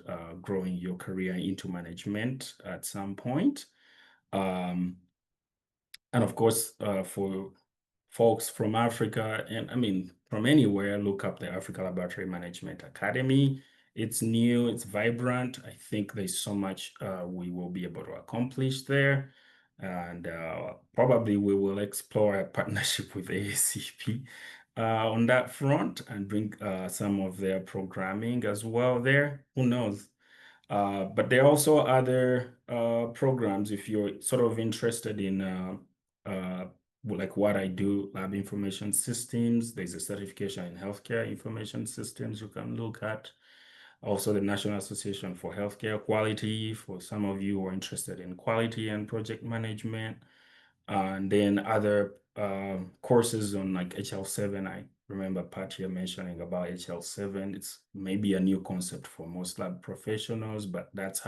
S5: growing your career into management at some point. And of course, for folks from Africa, and I mean, from anywhere, look up the Africa Laboratory Management Academy. It's new, it's vibrant. I think there's so much we will be able to accomplish there. And probably we will explore a partnership with ASCP on that front and bring some of their programming as well there. Who knows? But there are also other programs if you're sort of interested in like what I do, lab information systems. There's a certification in healthcare information systems you can look at. Also, the National Association for Healthcare Quality, for some of you who are interested in quality and project management. And then other courses on like HL7. I remember Pat here mentioning about HL7. It's maybe a new concept for most lab professionals, but that's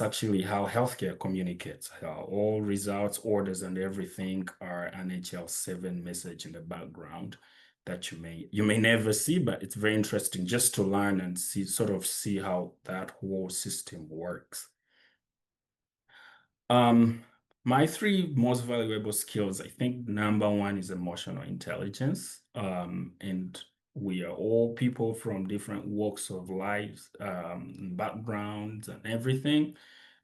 S5: actually how healthcare communicates. All results, orders, and everything are an HL7 message in the background that you may never see, but it's very interesting just to learn and see how that whole system works. My three most valuable skills, I think number one is emotional intelligence. And we are all people from different walks of life, backgrounds and everything.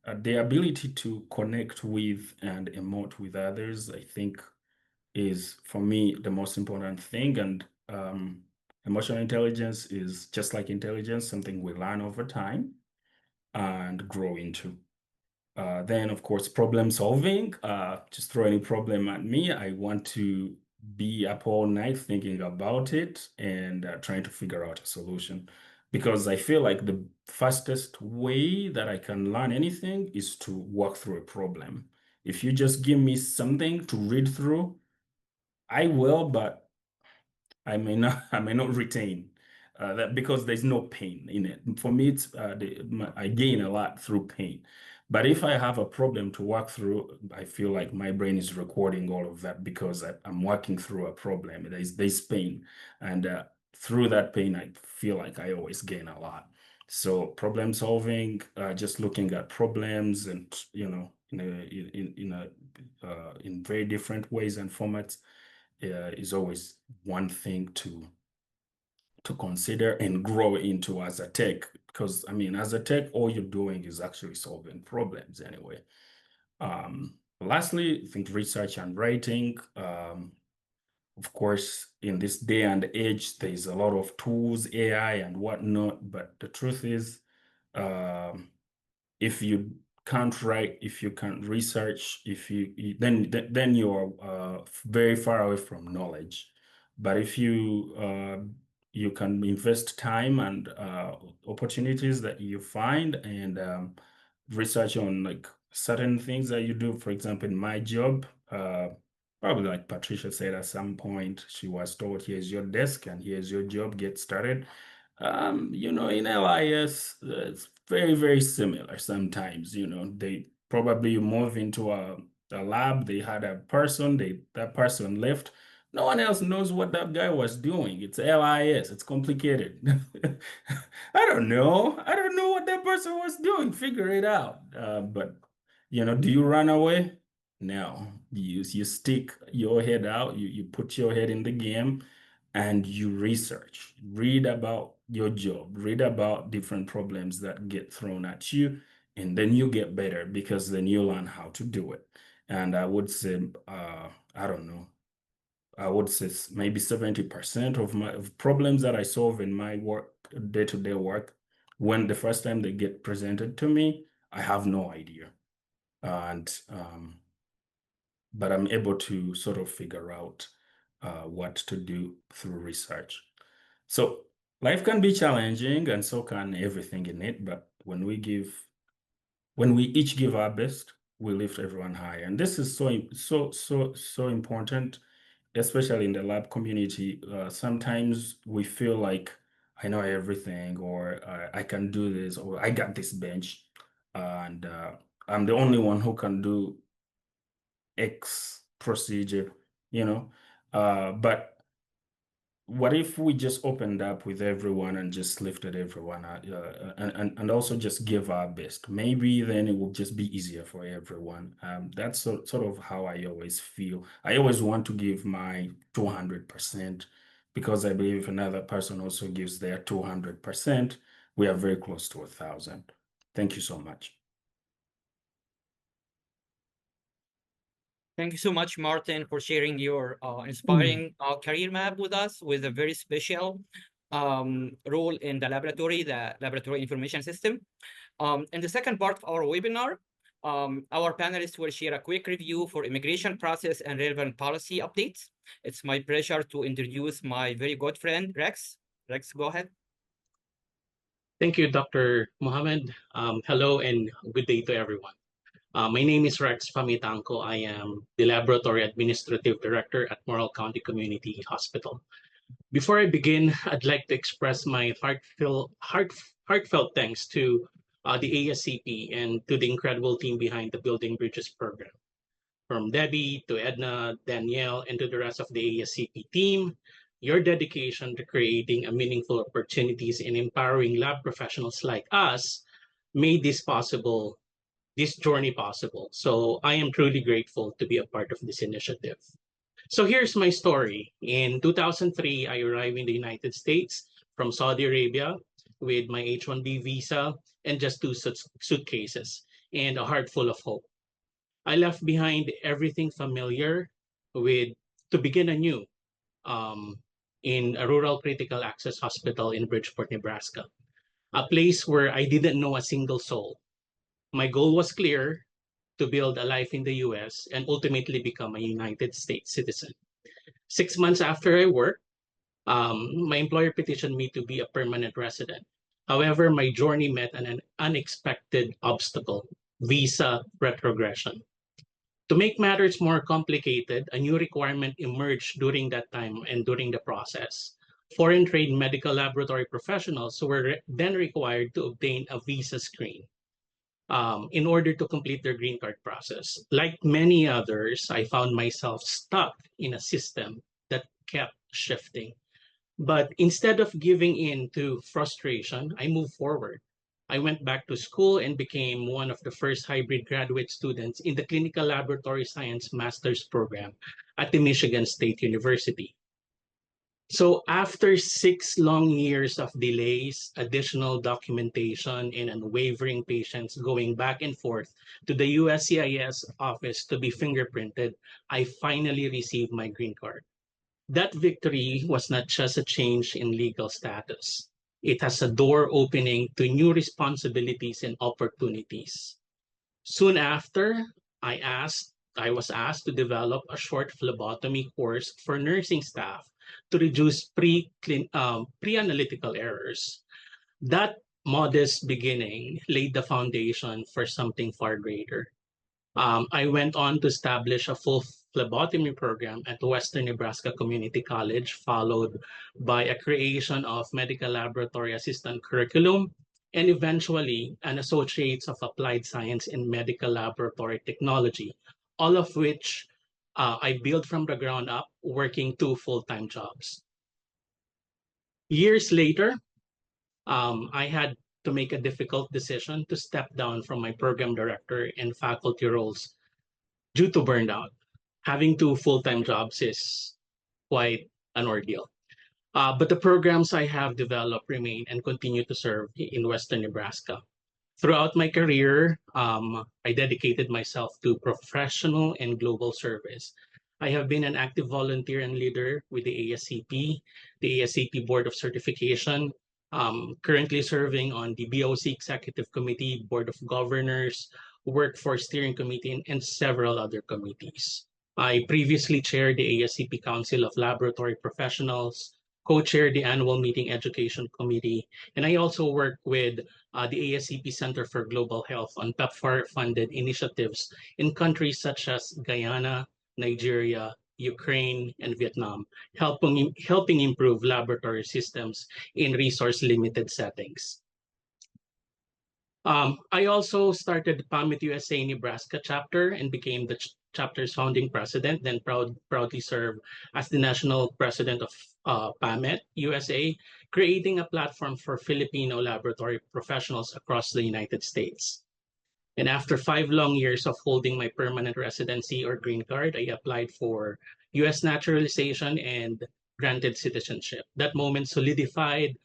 S5: The ability to connect with and emote with others, I think, is for me the most important thing. And emotional intelligence is just like intelligence, something we learn over time and grow into. Then, of course, problem solving. Just throw any problem at me. I want to be up all night thinking about it and trying to figure out a solution. Because I feel like the fastest way that I can learn anything is to work through a problem. If you just give me something to read through, I will, but I may not retain that because there's no pain in it. For me, it's I gain a lot through pain. But if I have a problem to work through, I feel like my brain is recording all of that because I'm working through a problem. There's pain, and through that pain, I feel like I always gain a lot. So problem solving, just looking at problems, and in very different ways and formats, is always one thing to consider and grow into as a tech. Because I mean, as a tech, all you're doing is actually solving problems anyway. Lastly, I think research and writing. Of course, in this day and age, there's a lot of tools, AI and whatnot, but the truth is, if you can't write, if you can't research, then you're very far away from knowledge. But if you can invest time and opportunities that you find and research on like certain things that you do. For example, in my job, probably like Patricia said at some point, she was told, here's your desk and here's your job, get started. In LIS, it's very, very similar sometimes. They probably move into a lab, they had a person, that person left. No one else knows what that guy was doing. It's LIS, it's complicated. I don't know what that person was doing. Figure it out. But do you run away? now. You stick your head out, you put your head in the game, and you research, read about your job, read about different problems that get thrown at you, and then you get better because then you learn how to do it. And I would say, I don't know, I would say maybe 70% of my problems that I solve in my work, day-to-day work, when the first time they get presented to me, I have no idea. And but I'm able to sort of figure out what to do through research. So life can be challenging, and so can everything in it. But when we each give our best, we lift everyone high. And this is so important, especially in the lab community. Sometimes we feel like I know everything, or I can do this, or I got this bench, and I'm the only one who can do X procedure, you know. But what if we just opened up with everyone and just lifted everyone and also just give our best? Maybe then it will just be easier for everyone. That's sort of how I always feel. I always want to give my 200% because I believe if another person also gives their 200%, we are very close to 1,000. Thank you so much.
S2: Thank you so much, Martin, for sharing your inspiring career map with us, with a very special role in the laboratory information system. In the second part of our webinar, our panelists will share a quick review for immigration process and relevant policy updates. It's my pleasure to introduce my very good friend, Rex. Rex, go ahead.
S6: Thank you, Dr. Mohammed. Hello and good day to everyone. My name is Rex Pamitanco. I am the Laboratory Administrative Director at Morrill County Community Hospital. Before I begin, I'd like to express my heartfelt thanks to the ASCP and to the incredible team behind the Building Bridges program. From Debbie to Edna, Danielle, and to the rest of the ASCP team, your dedication to creating a meaningful opportunities and empowering lab professionals like us made this journey possible. So I am truly grateful to be a part of this initiative. So here's my story. In 2003, I arrived in the United States from Saudi Arabia with my H-1B visa and just 2 suitcases and a heart full of hope. I left behind everything familiar to begin anew in a rural critical access hospital in Bridgeport, Nebraska, a place where I didn't know a single soul. My goal was clear: to build a life in the US and ultimately become a United States citizen. 6 months after I worked, my employer petitioned me to be a permanent resident. However, my journey met an unexpected obstacle: visa retrogression. To make matters more complicated, a new requirement emerged during that time and during the process. Foreign trained medical laboratory professionals were then required to obtain a visa screen in order to complete their green card process. Like many others, I found myself stuck in a system that kept shifting. But instead of giving in to frustration, I moved forward. I went back to school and became one of the first hybrid graduate students in the Clinical Laboratory Science Master's program at the Michigan State University. So after 6 long years of delays, additional documentation, and unwavering patience going back and forth to the USCIS office to be fingerprinted, I finally received my green card. That victory was not just a change in legal status. It has a door opening to new responsibilities and opportunities. Soon after, I was asked to develop a short phlebotomy course for nursing staff to reduce pre-analytical errors. That modest beginning laid the foundation for something far greater. I went on to establish a full phlebotomy program at Western Nebraska Community College, followed by a creation of medical laboratory assistant curriculum, and eventually an Associates of Applied Science in Medical Laboratory Technology, all of which I built from the ground up, working 2 full-time jobs. Years later, I had to make a difficult decision to step down from my program director and faculty roles due to burnout. Having two full-time jobs is quite an ordeal. But the programs I have developed remain and continue to serve in Western Nebraska. Throughout my career, I dedicated myself to professional and global service. I have been an active volunteer and leader with the ASCP, the ASCP Board of Certification, currently serving on the BOC Executive Committee, Board of Governors, Workforce Steering Committee, and several other committees. I previously chaired the ASCP Council of Laboratory Professionals, co-chaired the Annual Meeting Education Committee, and I also work with the ASCP Center for Global Health on PEPFAR-funded initiatives in countries such as Guyana, Nigeria, Ukraine, and Vietnam, helping improve laboratory systems in resource-limited settings. I also started the PAMIT USA Nebraska chapter and became the chapter's founding president, then proudly served as the national president of PAMIT USA, creating a platform for Filipino laboratory professionals across the United States. And after 5 long years of holding my permanent residency or green card, I applied for US naturalization and granted citizenship. That moment solidified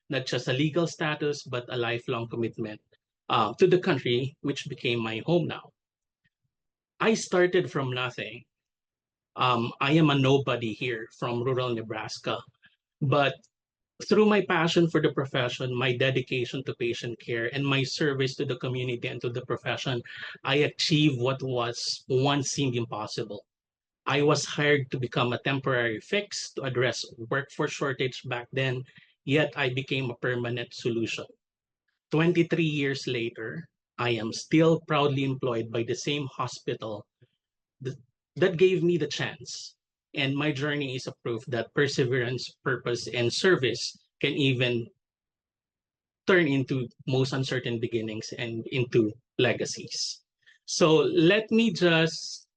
S6: not just a legal status, but a lifelong commitment to the country, which became my home now. I started from nothing. I am a nobody here from rural Nebraska, but through my passion for the profession, my dedication to patient care, and my service to the community and to the profession, I achieved what was once seemed impossible. I was hired to become a temporary fix to address workforce shortage back then, yet I became a permanent solution. 23 years later, I am still proudly employed by the same hospital that gave me the chance. And my journey is a proof that perseverance, purpose, and service can even turn into most uncertain beginnings and into legacies. So let me just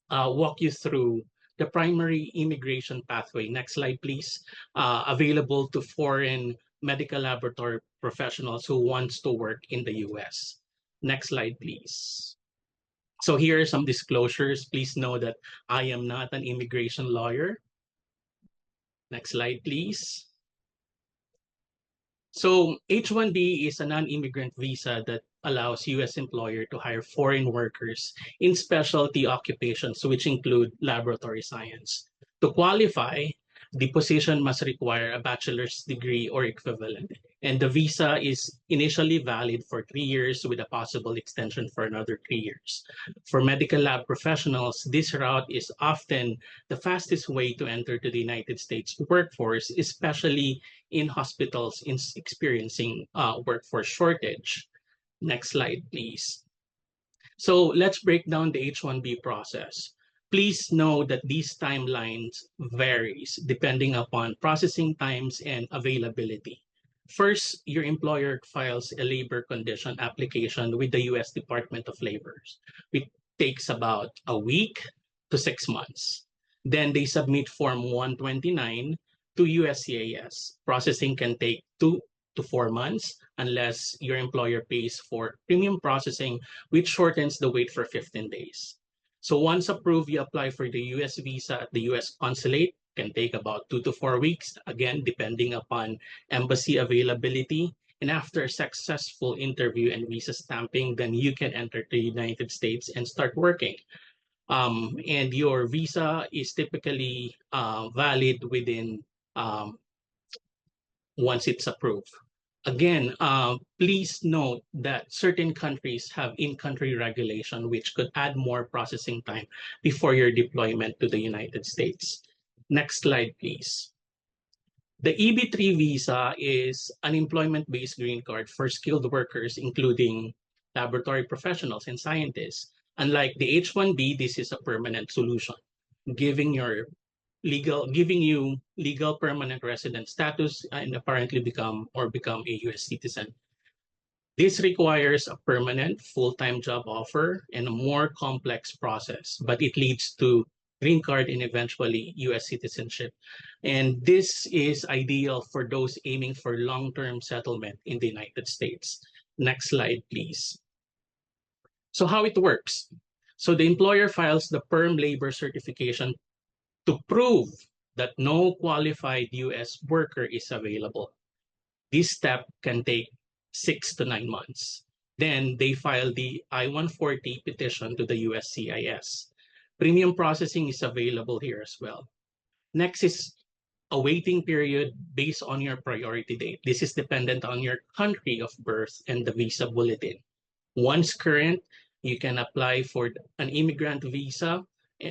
S6: walk you through the primary immigration pathway. Next slide, please. Available to foreign medical laboratory professionals who wants to work in the US. Next slide, please. So here are some disclosures. Please know that I am not an immigration lawyer. Next slide, please. So H-1B is a non-immigrant visa that allows US employer to hire foreign workers in specialty occupations, which include laboratory science. To qualify, the position must require a bachelor's degree or equivalent. And the visa is initially valid for 3 years with a possible extension for another 3 years. For medical lab professionals, this route is often the fastest way to enter to the United States workforce, especially in hospitals experiencing workforce shortage. Next slide, please. So let's break down the H-1B process. Please know that these timelines varies depending upon processing times and availability. First, your employer files a labor condition application with the US Department of Labor. It takes about a week to 6 months. Then they submit Form 129 to USCIS. Processing can take 2 to 4 months unless your employer pays for premium processing, which shortens the wait for 15 days. So once approved, you apply for the US visa at the US consulate. Can take about 2 to 4 weeks, again, depending upon embassy availability. And after a successful interview and visa stamping, then you can enter the United States and start working. And your visa is typically valid within once it's approved. Again, please note that certain countries have in-country regulation, which could add more processing time before your deployment to the United States. Next slide, please. The EB-3 visa is an employment-based green card for skilled workers, including laboratory professionals and scientists. Unlike the H-1B, this is a permanent solution, giving you legal permanent resident status and apparently become a US citizen. This requires a permanent full-time job offer and a more complex process, but it leads to green card and eventually US citizenship. And this is ideal for those aiming for long-term settlement in the United States. Next slide, please. So how it works. So the employer files the perm labor certification to prove that no qualified US worker is available. This step can take 6 to 9 months. Then they file the I-140 petition to the USCIS. Premium processing is available here as well. Next is a waiting period based on your priority date. This is dependent on your country of birth and the visa bulletin. Once current, you can apply for an immigrant visa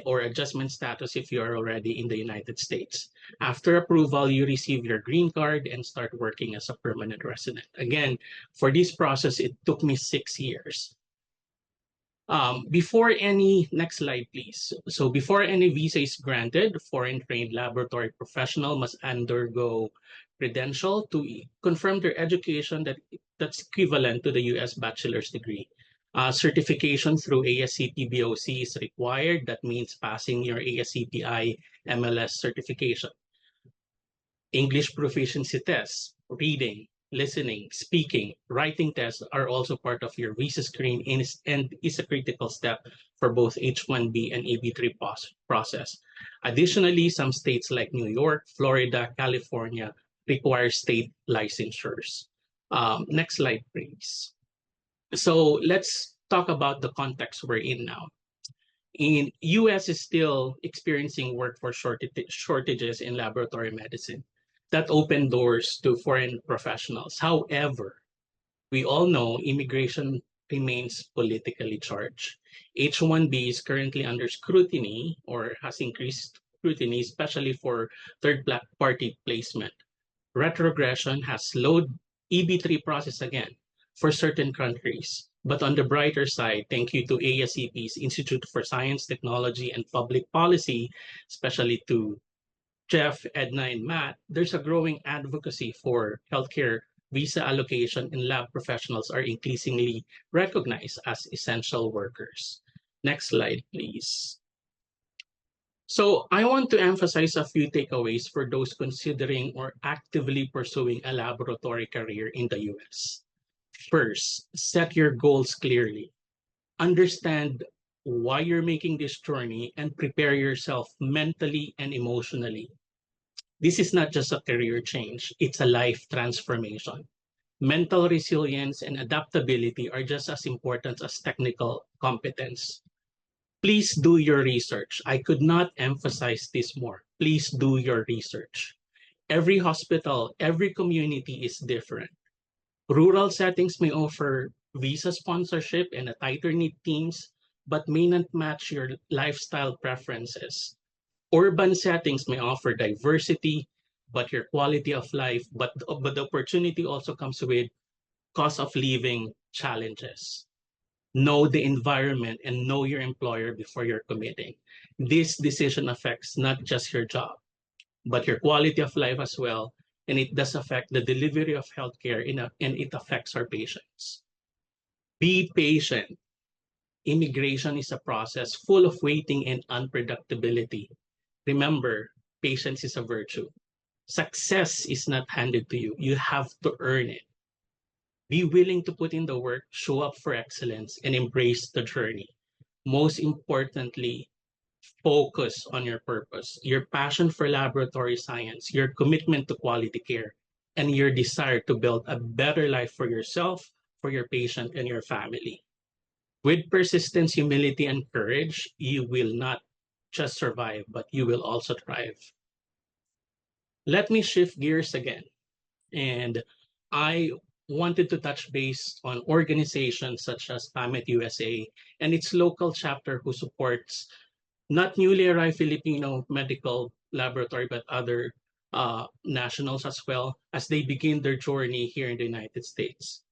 S6: or adjustment status if you are already in the United States. After approval, you receive your green card and start working as a permanent resident. Again, for this process, it took me 6 years. Next slide, please. So before any visa is granted, foreign trained laboratory professional must undergo credential to confirm their education that's equivalent to the US bachelor's degree. Certification through ASCP BOC is required. That means passing your ASCPI MLS certification. English proficiency tests, reading, listening, speaking, writing tests are also part of your visa screen and is a critical step for both H-1B and EB-3 process. Additionally, some states like New York, Florida, California require state licensures. Next slide, please. So let's talk about the context we're in now. In US is still experiencing workforce shortages in laboratory medicine. That opened doors to foreign professionals. However, we all know immigration remains politically charged. H-1B is currently under scrutiny or has increased scrutiny, especially for third-party placement. Retrogression has slowed EB-3 process again for certain countries. But on the brighter side, thank you to ASCP's Institute for Science, Technology, and Public Policy, especially to Jeff, Edna, and Matt, there's a growing advocacy for healthcare visa allocation, and lab professionals are increasingly recognized as essential workers. Next slide, please. So I want to emphasize a few takeaways for those considering or actively pursuing a laboratory career in the US. First, set your goals clearly. Understand why you're making this journey and prepare yourself mentally and emotionally. This is not just a career change, it's a life transformation. Mental resilience and adaptability are just as important as technical competence. Please do your research. I could not emphasize this more. Please do your research. Every hospital, every community is different. Rural settings may offer visa sponsorship and a tighter knit teams, but may not match your lifestyle preferences. Urban settings may offer diversity, but your quality of life, but the opportunity also comes with cost of living challenges. Know the environment and know your employer before you're committing. This decision affects not just your job, but your quality of life as well. And it does affect the delivery of healthcare and it affects our patients. Be patient. Immigration is a process full of waiting and unpredictability. Remember, patience is a virtue. Success is not handed to you. You have to earn it. Be willing to put in the work, show up for excellence, and embrace the journey. Most importantly, focus on your purpose, your passion for laboratory science, your commitment to quality care, and your desire to build a better life for yourself, for your patient, and your family. With persistence, humility, and courage, you will not just survive, but you will also thrive. Let me shift gears again. And I wanted to touch base on organizations such as PAMET USA and its local chapter who supports not newly arrived Filipino medical laboratory, but other nationals as well as they begin their journey here in the United States.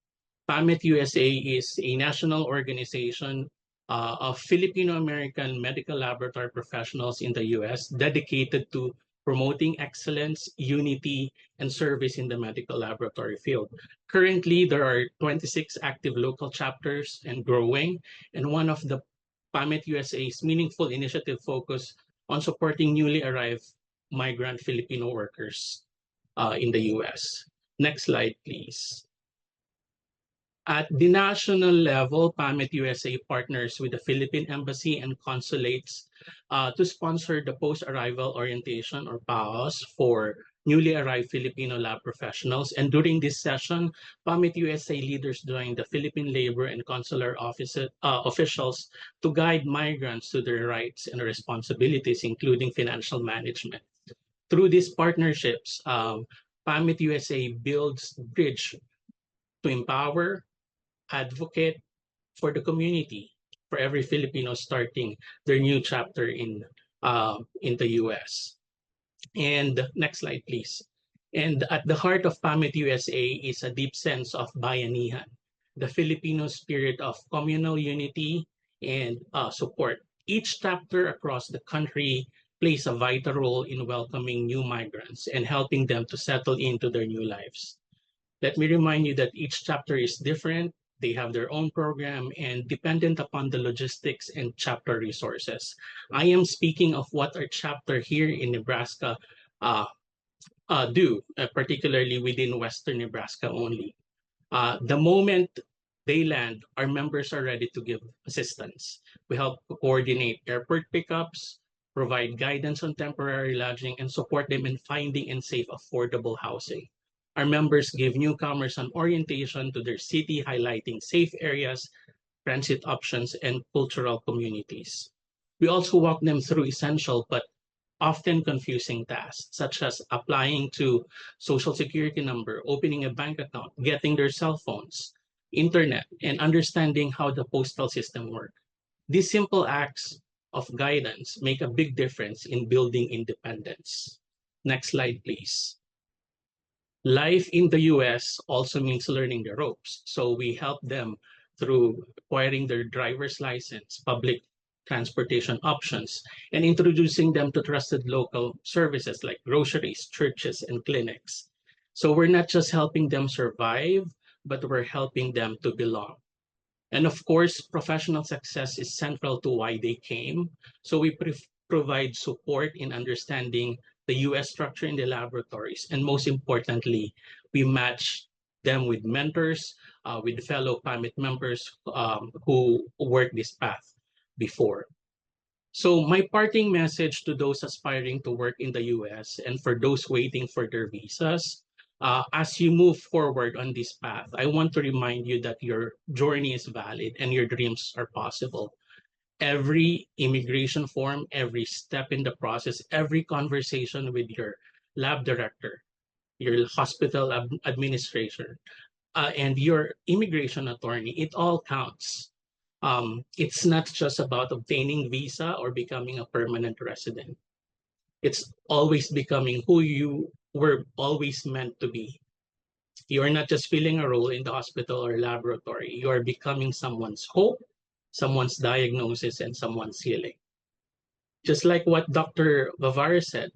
S6: PAMET USA is a national organization of Filipino-American medical laboratory professionals in the US dedicated to promoting excellence, unity, and service in the medical laboratory field. Currently, there are 26 active local chapters and growing, and one of the PAMET USA's meaningful initiative focus on supporting newly arrived migrant Filipino workers in the US. Next slide, please. At the national level, PAMIT USA partners with the Philippine Embassy and consulates to sponsor the post-arrival orientation or PAOS for newly arrived Filipino lab professionals. And during this session, PAMIT USA leaders joined the Philippine labor and consular officials to guide migrants to their rights and responsibilities, including financial management. Through these partnerships, PAMIT USA builds bridge to empower, advocate for the community, for every Filipino starting their new chapter in the US. And next slide, please. And at the heart of PAMIT USA is a deep sense of bayanihan, the Filipino spirit of communal unity and support. Each chapter across the country plays a vital role in welcoming new migrants and helping them to settle into their new lives. Let me remind you that each chapter is different. They have their own program and dependent upon the logistics and chapter resources. I am speaking of what our chapter here in Nebraska do, particularly within Western Nebraska only. The moment they land, our members are ready to give assistance. We help coordinate airport pickups, provide guidance on temporary lodging, and support them in finding and safe, affordable housing. Our members give newcomers an orientation to their city, highlighting safe areas, transit options, and cultural communities. We also walk them through essential but often confusing tasks, such as applying to social security number, opening a bank account, getting their cell phones, internet, and understanding how the postal system works. These simple acts of guidance make a big difference in building independence. Next slide, please. Life in the US also means learning the ropes. So we help them through acquiring their driver's license, public transportation options, and introducing them to trusted local services like groceries, churches, and clinics. So we're not just helping them survive, but we're helping them to belong. And of course, professional success is central to why they came. So we provide support in understanding the US structure in the laboratories. And most importantly, we match them with mentors, with fellow PAMIT members who work this path before. So my parting message to those aspiring to work in the US and for those waiting for their visas, as you move forward on this path, I want to remind you that your journey is valid and your dreams are possible. Every immigration form, every step in the process, every conversation with your lab director, your hospital administrator, and your immigration attorney, it all counts. It's not just about obtaining visa or becoming a permanent resident. It's always becoming who you were always meant to be. You are not just filling a role in the hospital or laboratory. You are becoming someone's hope, someone's diagnosis, and someone's healing. Just like what Dr. Vavar said,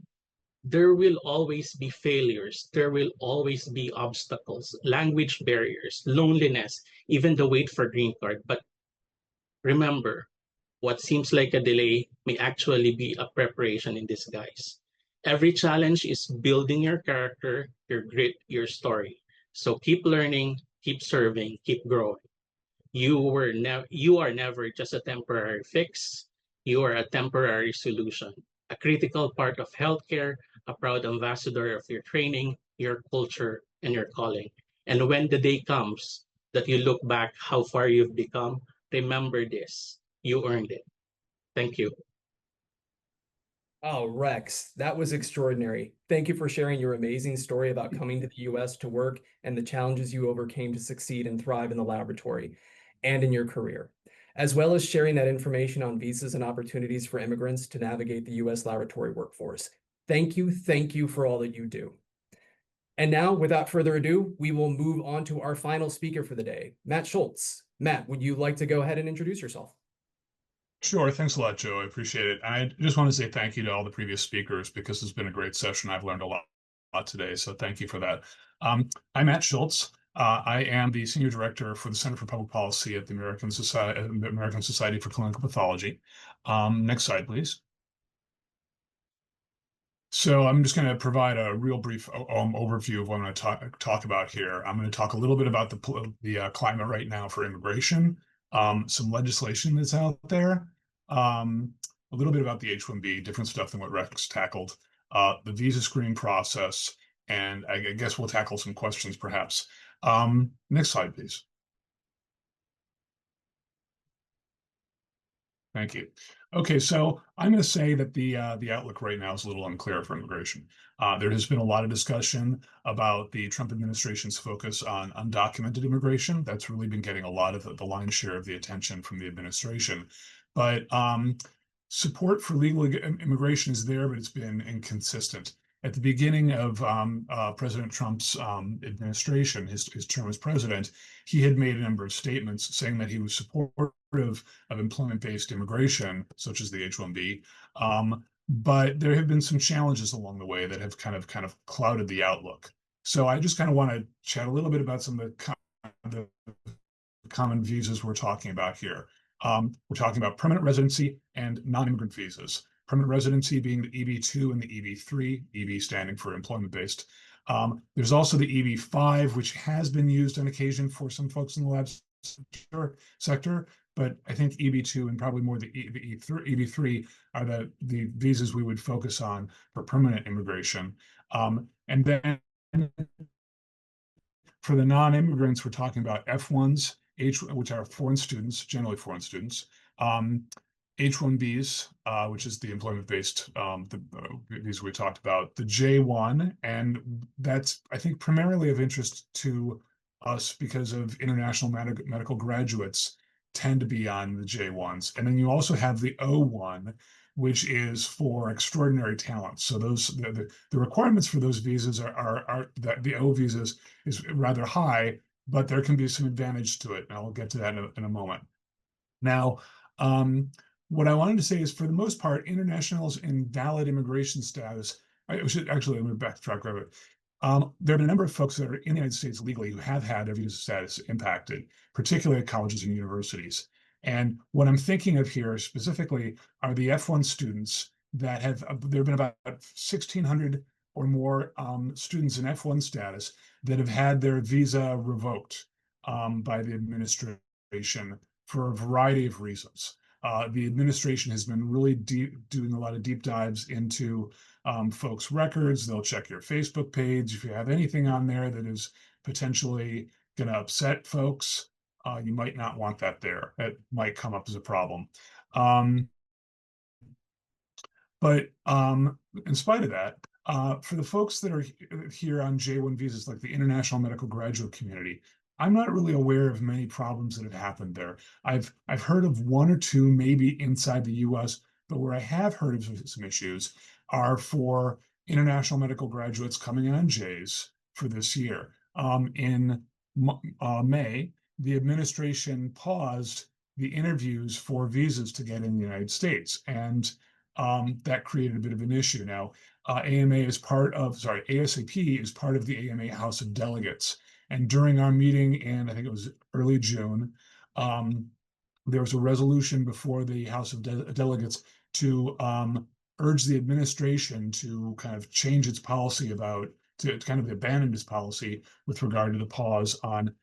S6: there will always be failures. There will always be obstacles, language barriers, loneliness, even the wait for green card. But remember, what seems like a delay may actually be a preparation in disguise. Every challenge is building your character, your grit, your story. So keep learning, keep serving, keep growing. You are never just a temporary fix. You are a temporary solution, a critical part of healthcare, a proud ambassador of your training, your culture, and your calling. And when the day comes that you look back how far you've become, remember this: you earned it. Thank you.
S1: Oh, Rex, that was extraordinary. Thank you for sharing your amazing story about coming to the US to work and the challenges you overcame to succeed and thrive in the laboratory and in your career, as well as sharing that information on visas and opportunities for immigrants to navigate the US laboratory workforce. Thank you for all that you do. And now, without further ado, we will move on to our final speaker for the day, Matt Schultz. Matt, would you like to go ahead and introduce yourself?
S7: Sure. Thanks a lot, Joe. I appreciate it. I just want to say thank you to all the previous speakers because it's been a great session. I've learned a lot today, so thank you for that. I'm Matt Schultz. I am the Senior Director for the Center for Public Policy at the American Society for Clinical Pathology. Next slide, please. So I'm just going to provide a real brief overview of what I'm going to talk about here. I'm going to talk a little bit about the climate right now for immigration, some legislation that's out there, a little bit about the H-1B, different stuff than what Rex tackled, the visa screening process, and I guess we'll tackle some questions perhaps. Next slide, please. Thank you. Okay, so I'm going to say that the outlook right now is a little unclear for immigration. There has been a lot of discussion about the Trump administration's focus on undocumented immigration. That's really been getting a lot of the lion's share of the attention from the administration. But support for legal immigration is there, but it's been inconsistent. At the beginning of President Trump's administration, his term as president, he had made a number of statements saying that he was supportive of employment-based immigration, such as the H-1B. But there have been some challenges along the way that have kind of clouded the outlook. So I just kind of want to chat a little bit about some of the common visas we're talking about here. We're talking about permanent residency and non-immigrant visas. Permanent residency being the EB2 and the EB3, EB standing for employment-based. There's also the EB5, which has been used on occasion for some folks in the lab sector, but I think EB2 and probably more the EB3 are the visas we would focus on for permanent immigration. And then for the non-immigrants, we're talking about F1s, which are foreign students, generally foreign students, H-1Bs, which is the employment-based visa we talked about, the J-1, and that's, I think, primarily of interest to us because of international medical graduates tend to be on the J-1s. And then you also have the O-1, which is for extraordinary talent. So those the requirements for those visas are that the O visas is rather high, but there can be some advantage to it. And I'll get to that in a moment. Now, what I wanted to say is, for the most part, internationals in valid immigration status, I should actually, let me backtrack a bit. There have been a number of folks that are in the United States legally who have had their visa status impacted, particularly at colleges and universities. And what I'm thinking of here specifically are the F1 students that have, there have been about 1,600 or more students in F1 status that have had their visa revoked by the administration for a variety of reasons. The administration has been really doing a lot of deep dives into folks' records. They'll check your Facebook page. If you have anything on there that is potentially going to upset folks, you might not want that there. It might come up as a problem. But in spite of that, for the folks that are here on J-1 visas, like the international medical graduate community, I'm not really aware of many problems that have happened there. I've heard of one or two maybe inside the US, but where I have heard of some issues are for international medical graduates coming in on J's for this year. In May, the administration paused the interviews for visas to get in the United States, and that created a bit of an issue. Now, ASCP is part of the AMA House of Delegates. And during our meeting in, I think it was early June, there was a resolution before the House of Delegates to urge the administration to kind of change its policy to kind of abandon its policy with regard to the pause on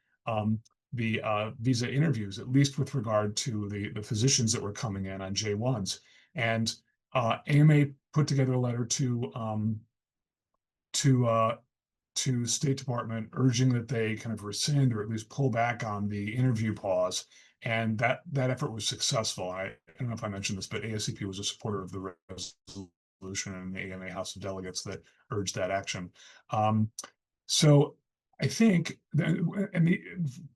S7: the visa interviews, at least with regard to the physicians that were coming in on J-1s. And AMA put together a letter to State Department urging that they kind of rescind or at least pull back on the interview pause. And that effort was successful. I don't know if I mentioned this, but ASCP was a supporter of the resolution in the AMA House of Delegates that urged that action. So I think, and the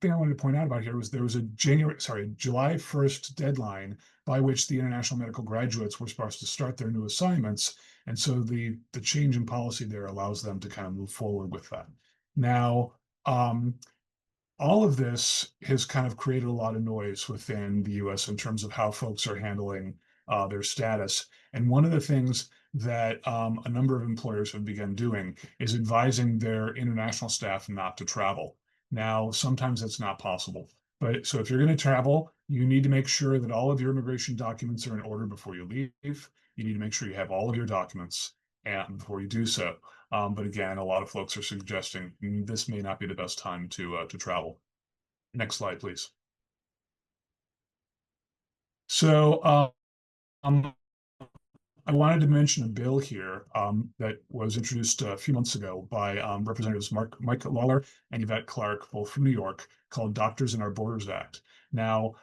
S7: thing I wanted to point out about here was there was a July 1st deadline by which the international medical graduates were supposed to start their new assignments. And so the change in policy there allows them to kind of move forward with that. Now, all of this has kind of created a lot of noise within the US in terms of how folks are handling their status. And one of the things that a number of employers have begun doing is advising their international staff not to travel. Now, sometimes that's not possible. But so if you're going to travel, you need to make sure that all of your immigration documents are in order before you leave. You need to make sure you have all of your documents. and before you do so. But again, a lot of folks are suggesting this may not be the best time to travel. Next slide, please. So I wanted to mention a bill here that was introduced a few months ago by Representatives Mike Lawler and Yvette Clarke, both from New York, called Doctors in Our Borders Act. Now,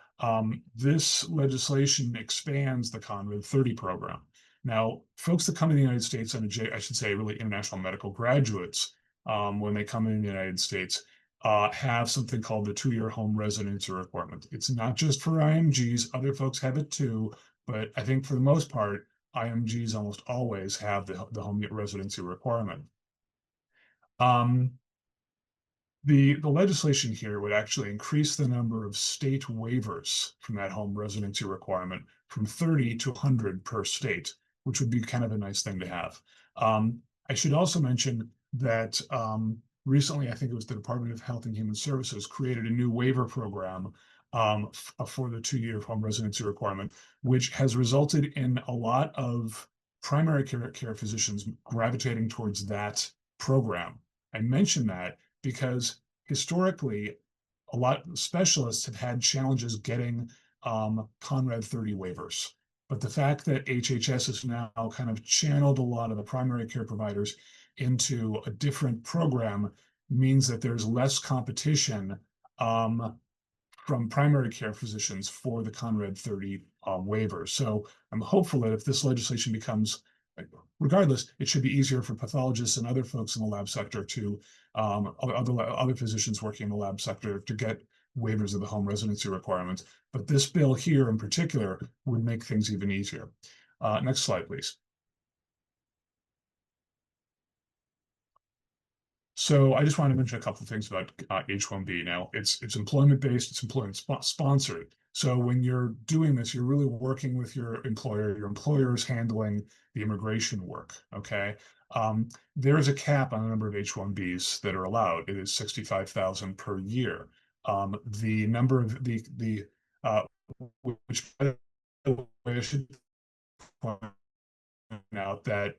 S7: this legislation expands the Conrad 30 program. Now, folks that come to the United States, and I should say really international medical graduates, when they come in the United States, have something called the 2-year home residency requirement. It's not just for IMGs, other folks have it too, but I think for the most part, IMGs almost always have the home residency requirement. The legislation here would actually increase the number of state waivers from that home residency requirement from 30 to 100 per state, which would be kind of a nice thing to have. I should also mention that recently, I think it was the Department of Health and Human Services created a new waiver program for the 2-year home residency requirement, which has resulted in a lot of primary care physicians gravitating towards that program. I mention that because historically, a lot of specialists have had challenges getting Conrad 30 waivers. But the fact that HHS has now kind of channeled a lot of the primary care providers into a different program means that there's less competition from primary care physicians for the Conrad 30 waiver. So I'm hopeful that if this legislation becomes, regardless, it should be easier for pathologists and other folks in the lab sector to, other physicians working in the lab sector to get waivers of the home residency requirements. But this bill here in particular would make things even easier. Next slide, please. So I just want to mention a couple of things about H-1B. Now, it's employment-based, it's employment-sponsored. So when you're doing this, you're really working with your employer. Your employer is handling the immigration work, okay? There is a cap on the number of H-1Bs that are allowed. It is 65,000 per year. The number of which, by the way, I should point out that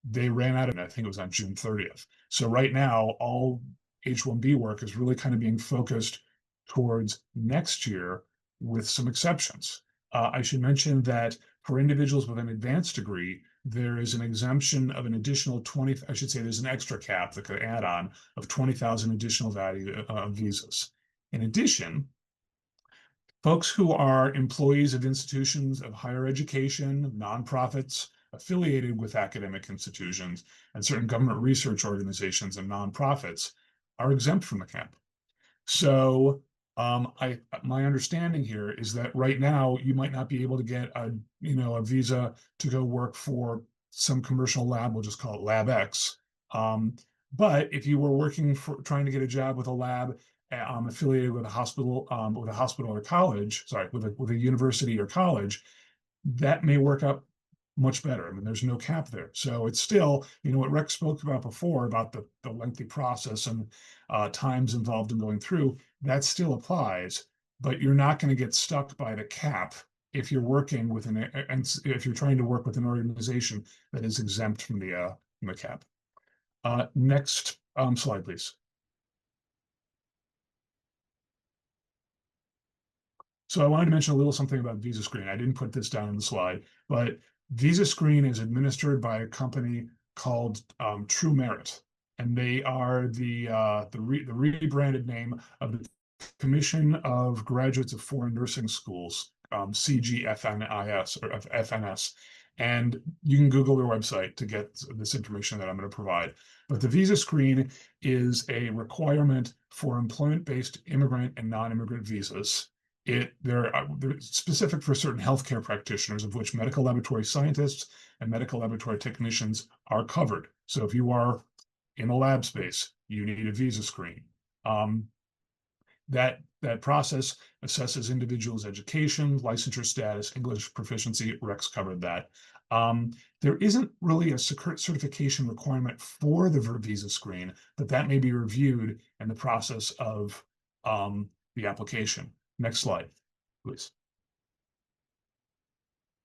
S7: they ran out of it, I think it was on June 30th. So right now, all H-1B work is really kind of being focused towards next year with some exceptions. I should mention that for individuals with an advanced degree, there is an exemption of an additional 20, I should say there's an extra cap that could add on of 20,000 additional value visas. In addition, folks who are employees of institutions of higher education, nonprofits, affiliated with academic institutions, and certain government research organizations and nonprofits are exempt from the cap. So my understanding here is that right now you might not be able to get a visa to go work for some commercial lab, we'll just call it Lab X. But if you were working for trying to get a job with a lab affiliated with a hospital or college, sorry, with a university or college, that may work out much better. I mean, there's no cap there. So it's still, what Rex spoke about before about the lengthy process and times involved in going through, that still applies, but you're not going to get stuck by the cap if you're working with if you're trying to work with an organization that is exempt from the cap. Next slide, please. So I wanted to mention a little something about Visa Screen. I didn't put this down in the slide, but Visa Screen is administered by a company called True Merit, and they are the rebranded name of the Commission of Graduates of Foreign Nursing Schools, CGFNIS or FNS. And you can Google their website to get this information that I'm going to provide. But the Visa Screen is a requirement for employment-based immigrant and non-immigrant visas. They're specific for certain healthcare practitioners, of which medical laboratory scientists and medical laboratory technicians are covered. So if you are in the lab space, you need a visa screen. That process assesses individuals' education, licensure status, English proficiency. Rex covered that. There isn't really a certification requirement for the visa screen, but that may be reviewed in the process of the application. Next slide, please.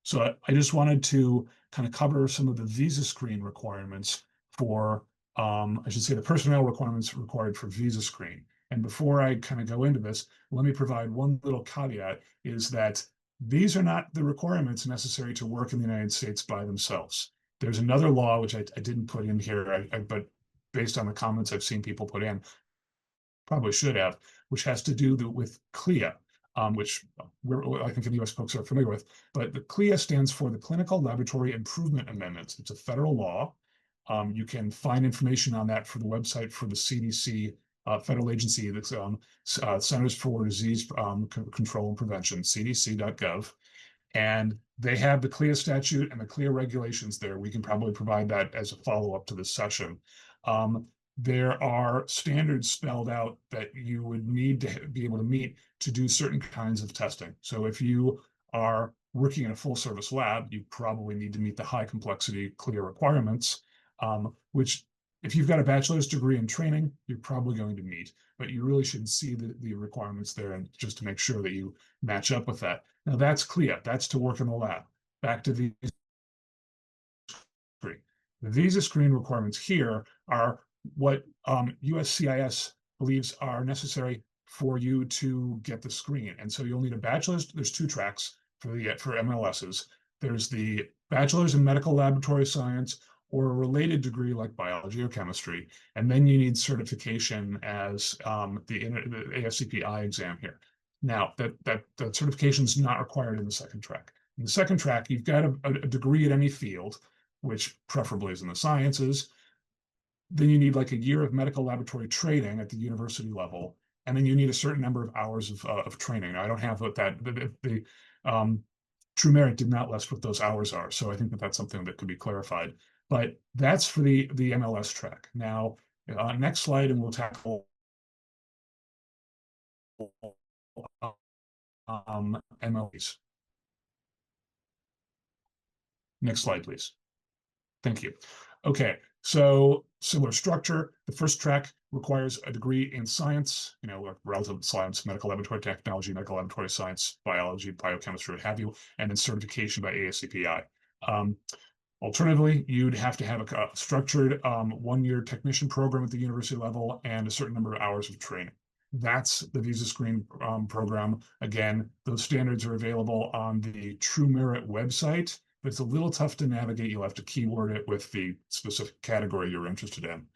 S7: So I just wanted to kind of cover some of the visa screen requirements for, I should say the personnel requirements required for visa screen. And before I kind of go into this, let me provide one little caveat, is that these are not the requirements necessary to work in the United States by themselves. There's another law, which I didn't put in here, but based on the comments I've seen people put in, probably should have, which has to do with CLIA, which I think the US folks are familiar with. But the CLIA stands for the Clinical Laboratory Improvement Amendments. It's a federal law. You can find information on that for the website for the CDC, federal agency that's Centers for Disease Control and Prevention, cdc.gov. And they have the CLIA statute and the CLIA regulations there. We can probably provide that as a follow-up to this session. There are standards spelled out that you would need to be able to meet to do certain kinds of testing. So if you are working in a full service lab, you probably need to meet the high complexity CLIA requirements, which if you've got a bachelor's degree in training, you're probably going to meet, but you really should see the requirements there and just to make sure that you match up with that. Now that's CLIA, that's to work in the lab. Back to the screen. The visa screen requirements here are what USCIS believes are necessary for you to get the screen. And so you'll need a bachelor's. There's two tracks for MLSs. There's the bachelor's in medical laboratory science or a related degree like biology or chemistry. And then you need certification as the ASCP exam here. Now, that certification is not required in the second track. In the second track, you've got a degree in any field, which preferably is in the sciences. Then you need like a year of medical laboratory training at the university level, and then you need a certain number of hours of training. Now, I don't have what the True Merit did not list what those hours are, so I think that's something that could be clarified. But that's for the MLS track. Now, next slide, and we'll tackle MLEs. Next slide, please. Thank you. Okay, so similar structure. The first track requires a degree in science, like relative science, medical laboratory technology, medical laboratory science, biology, biochemistry, what have you, and then certification by ASCP. Alternatively, you'd have to have a structured one-year technician program at the university level and a certain number of hours of training. That's the visa screen program. Again, those standards are available on the True Merit website, but it's a little tough to navigate. You'll have to keyword it with the specific category you're interested in.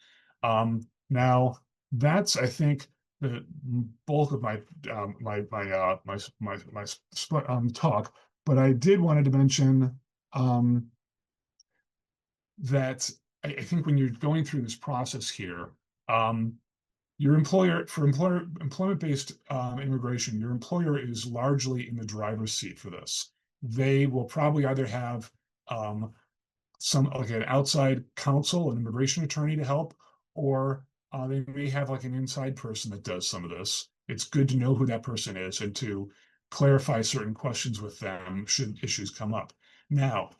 S7: Now, that's, I think, the bulk of my talk. But I did wanted to mention that I think when you're going through this process here, your employer, for employment-based immigration, your employer is largely in the driver's seat for this. They will probably either have like an outside counsel, an immigration attorney to help, or they may have like an inside person that does some of this. It's good to know who that person is and to clarify certain questions with them should issues come up. Now,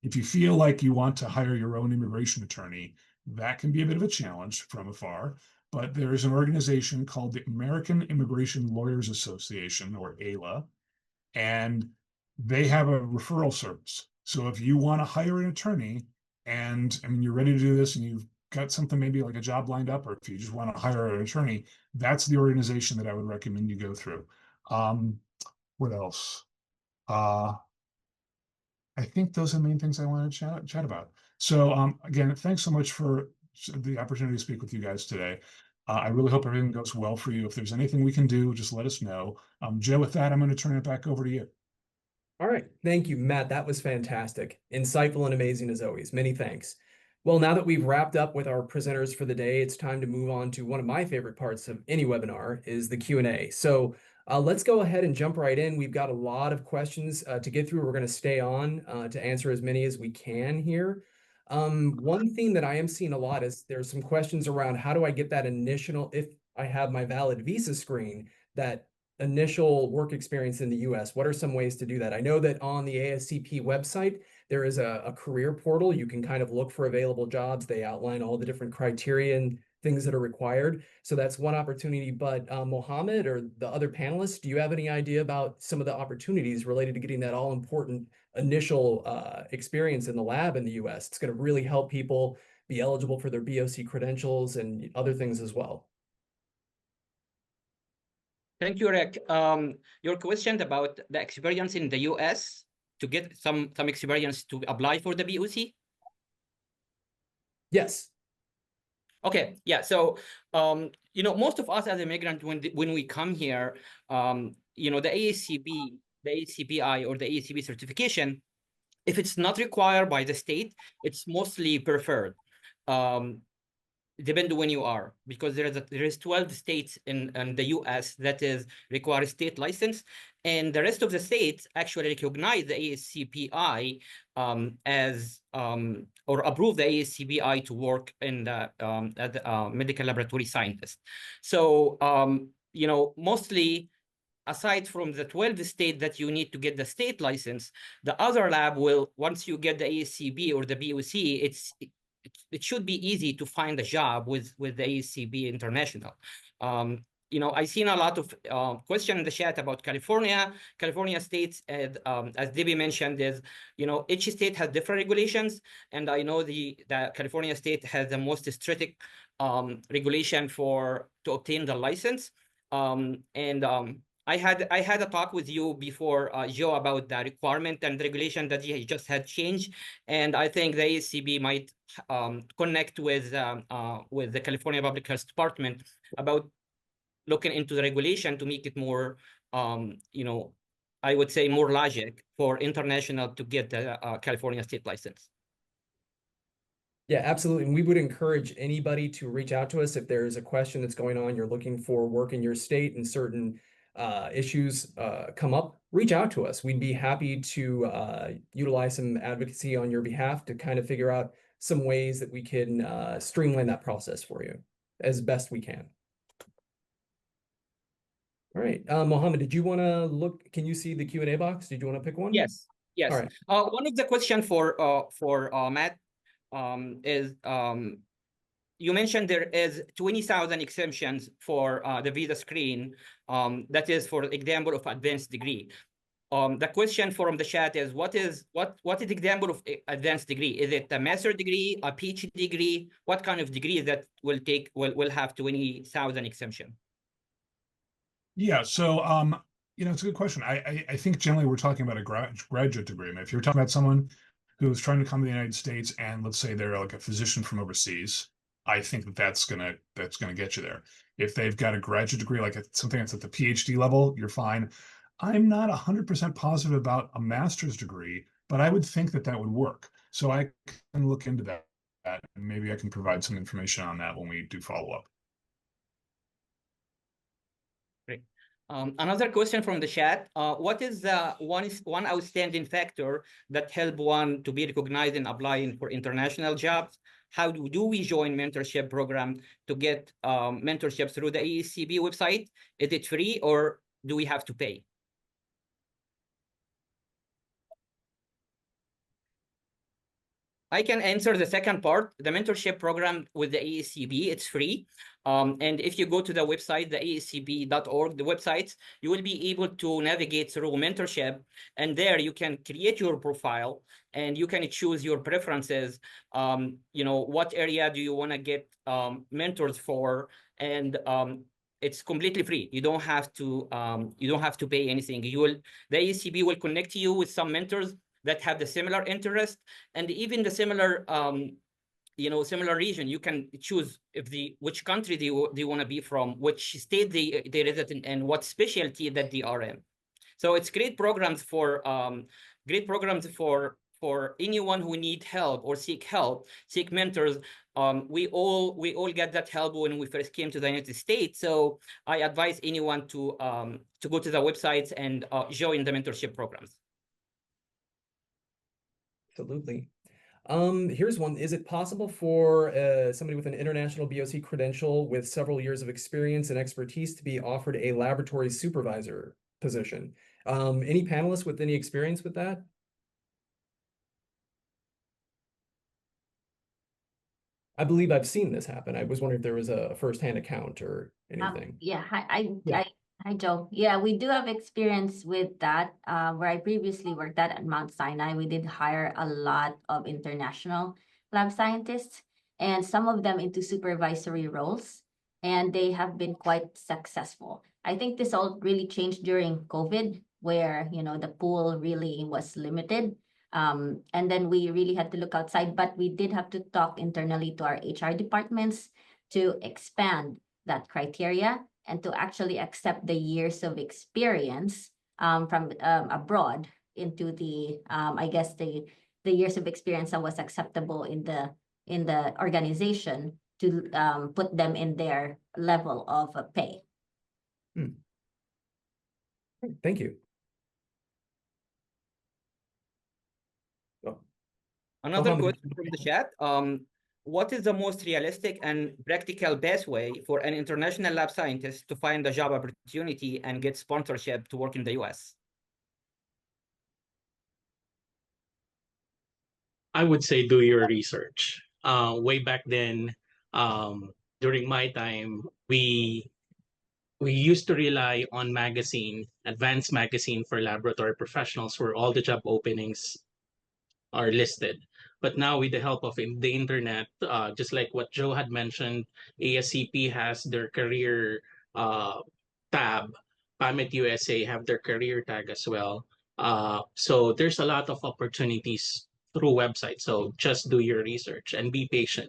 S7: if you feel like you want to hire your own immigration attorney, that can be a bit of a challenge from afar, but there is an organization called the American Immigration Lawyers Association, or AILA, and they have a referral service. So if you want to hire an attorney and you're ready to do this and you've got something maybe like a job lined up, or if you just want to hire an attorney, that's the organization that I would recommend you go through. What else? I think those are the main things I want to chat about. So again, thanks so much for the opportunity to speak with you guys today. I really hope everything goes well for you. If there's anything we can do, just let us know. Joe, with that, I'm going to turn it back over to you.
S1: All right. Thank you, Matt. That was fantastic. Insightful and amazing as always. Many thanks. Well, now that we've wrapped up with our presenters for the day, it's time to move on to one of my favorite parts of any webinar, is the Q&A. So let's go ahead and jump right in. We've got a lot of questions to get through. We're going to stay on to answer as many as we can here. One thing that I am seeing a lot is there's some questions around how do I get that initial, if I have my valid visa screen, that initial work experience in the US. What are some ways to do that? I know that on the ASCP website, there is a career portal. You can kind of look for available jobs. They outline all the different criteria and things that are required. So that's one opportunity. But Mohammed or the other panelists, do you have any idea about some of the opportunities related to getting that all important initial experience in the lab in the US. It's going to really help people be eligible for their BOC credentials and other things as well.
S2: Thank you, Rick. Your question about the experience in the US to get some experience to apply for the BOC?
S1: Yes.
S2: Okay, yeah. So, you know, most of us as immigrants, when we come here, you know, the ASCP, the ASCPI, or the ASCP certification, if it's not required by the state, it's mostly preferred. Depend when you are, because there is 12 states in the US that is require state license, and the rest of the states actually recognize the ASCPI as or approve the ASCPI to work in the as a medical laboratory scientist. So you know, mostly aside from the 12 states that you need to get the state license, the other lab will, once you get the ASCP or the BOC, it should be easy to find a job with the ASCP International. You know, I've seen a lot of question in the chat about California. California states, as Debbie mentioned, is, you know, each state has different regulations, and I know the California state has the most strict regulation to obtain the license. I had a talk with you before, Joe, about the requirement and regulation that you just had changed, and I think the ASCP might connect with the California Public Health Department about looking into the regulation to make it more, you know, I would say more logic for international to get the California state license.
S1: Yeah, absolutely. And we would encourage anybody to reach out to us if there's a question that's going on, you're looking for work in your state and certain issues come up, reach out to us. We'd be happy to utilize some advocacy on your behalf to kind of figure out some ways that we can streamline that process for you as best we can. All right, Mohammed, did you want to look? Can you see the Q&A box? Did you want to pick one?
S2: Yes, yes.
S1: All right.
S2: One of the questions for Matt is you mentioned there is 20,000 exemptions for the visa screen. That is for example of advanced degree. The question from the chat is what is example of advanced degree? Is it a master's degree, a PhD degree? What kind of degree that will have 20,000 exemption?
S7: Yeah, so you know, it's a good question. I think generally we're talking about a graduate degree. I mean, if you're talking about someone who's trying to come to the United States and let's say they're like a physician from overseas, I think that's gonna get you there. If they've got a graduate degree, like something that's at the PhD level, you're fine. I'm not 100% positive about a master's degree, but I would think that would work. So I can look into that, and maybe I can provide some information on that when we do follow up.
S2: Great. Another question from the chat. What is the one outstanding factor that help one to be recognized in applying for international jobs? How do we join mentorship program to get mentorship through the ASCP website? Is it free or do we have to pay? I can answer the second part. The mentorship program with the ASCP, it's free. And if you go to the website, the ascp.org, the website, you will be able to navigate through mentorship. And there you can create your profile and you can choose your preferences. You know, what area do you want to get mentors for? And it's completely free. You don't have to pay anything. The ASCP will connect you with some mentors that have the similar interest and even the similar you know, similar region. You can choose which country they want to be from, which state they reside in, and what specialty that they are in. So it's great programs for anyone who need help or seek mentors. We all get that help when we first came to the United States. So I advise anyone to go to the websites and join the mentorship programs.
S1: Absolutely. Here's one. Is it possible for somebody with an international BOC credential with several years of experience and expertise to be offered a laboratory supervisor position? Any panelists with any experience with that? I believe I've seen this happen. I was wondering if there was a firsthand account or anything.
S3: Yeah, Hi, Joe. Yeah, we do have experience with that. Where I previously worked at Mount Sinai, we did hire a lot of international lab scientists and some of them into supervisory roles, and they have been quite successful. I think this all really changed during COVID, where, the pool really was limited. And then we really had to look outside, but we did have to talk internally to our HR departments to expand that criteria and to actually accept the years of experience from abroad into the I guess the years of experience that was acceptable in the organization to put them in their level of pay.
S1: Thank you. Oh,
S2: Another
S1: Mohammed,
S2: question from the chat. What is the most realistic and practical best way for an international lab scientist to find a job opportunity and get sponsorship to work in the US?
S6: I would say do your research. Way back then, during my time, we used to rely on advanced magazine for laboratory professionals, where all the job openings are listed. But now with the help of the internet, just like what Joe had mentioned, ASCP has their career tab. PAMIT USA have their career tag as well. So there's a lot of opportunities through websites. So just do your research and be patient.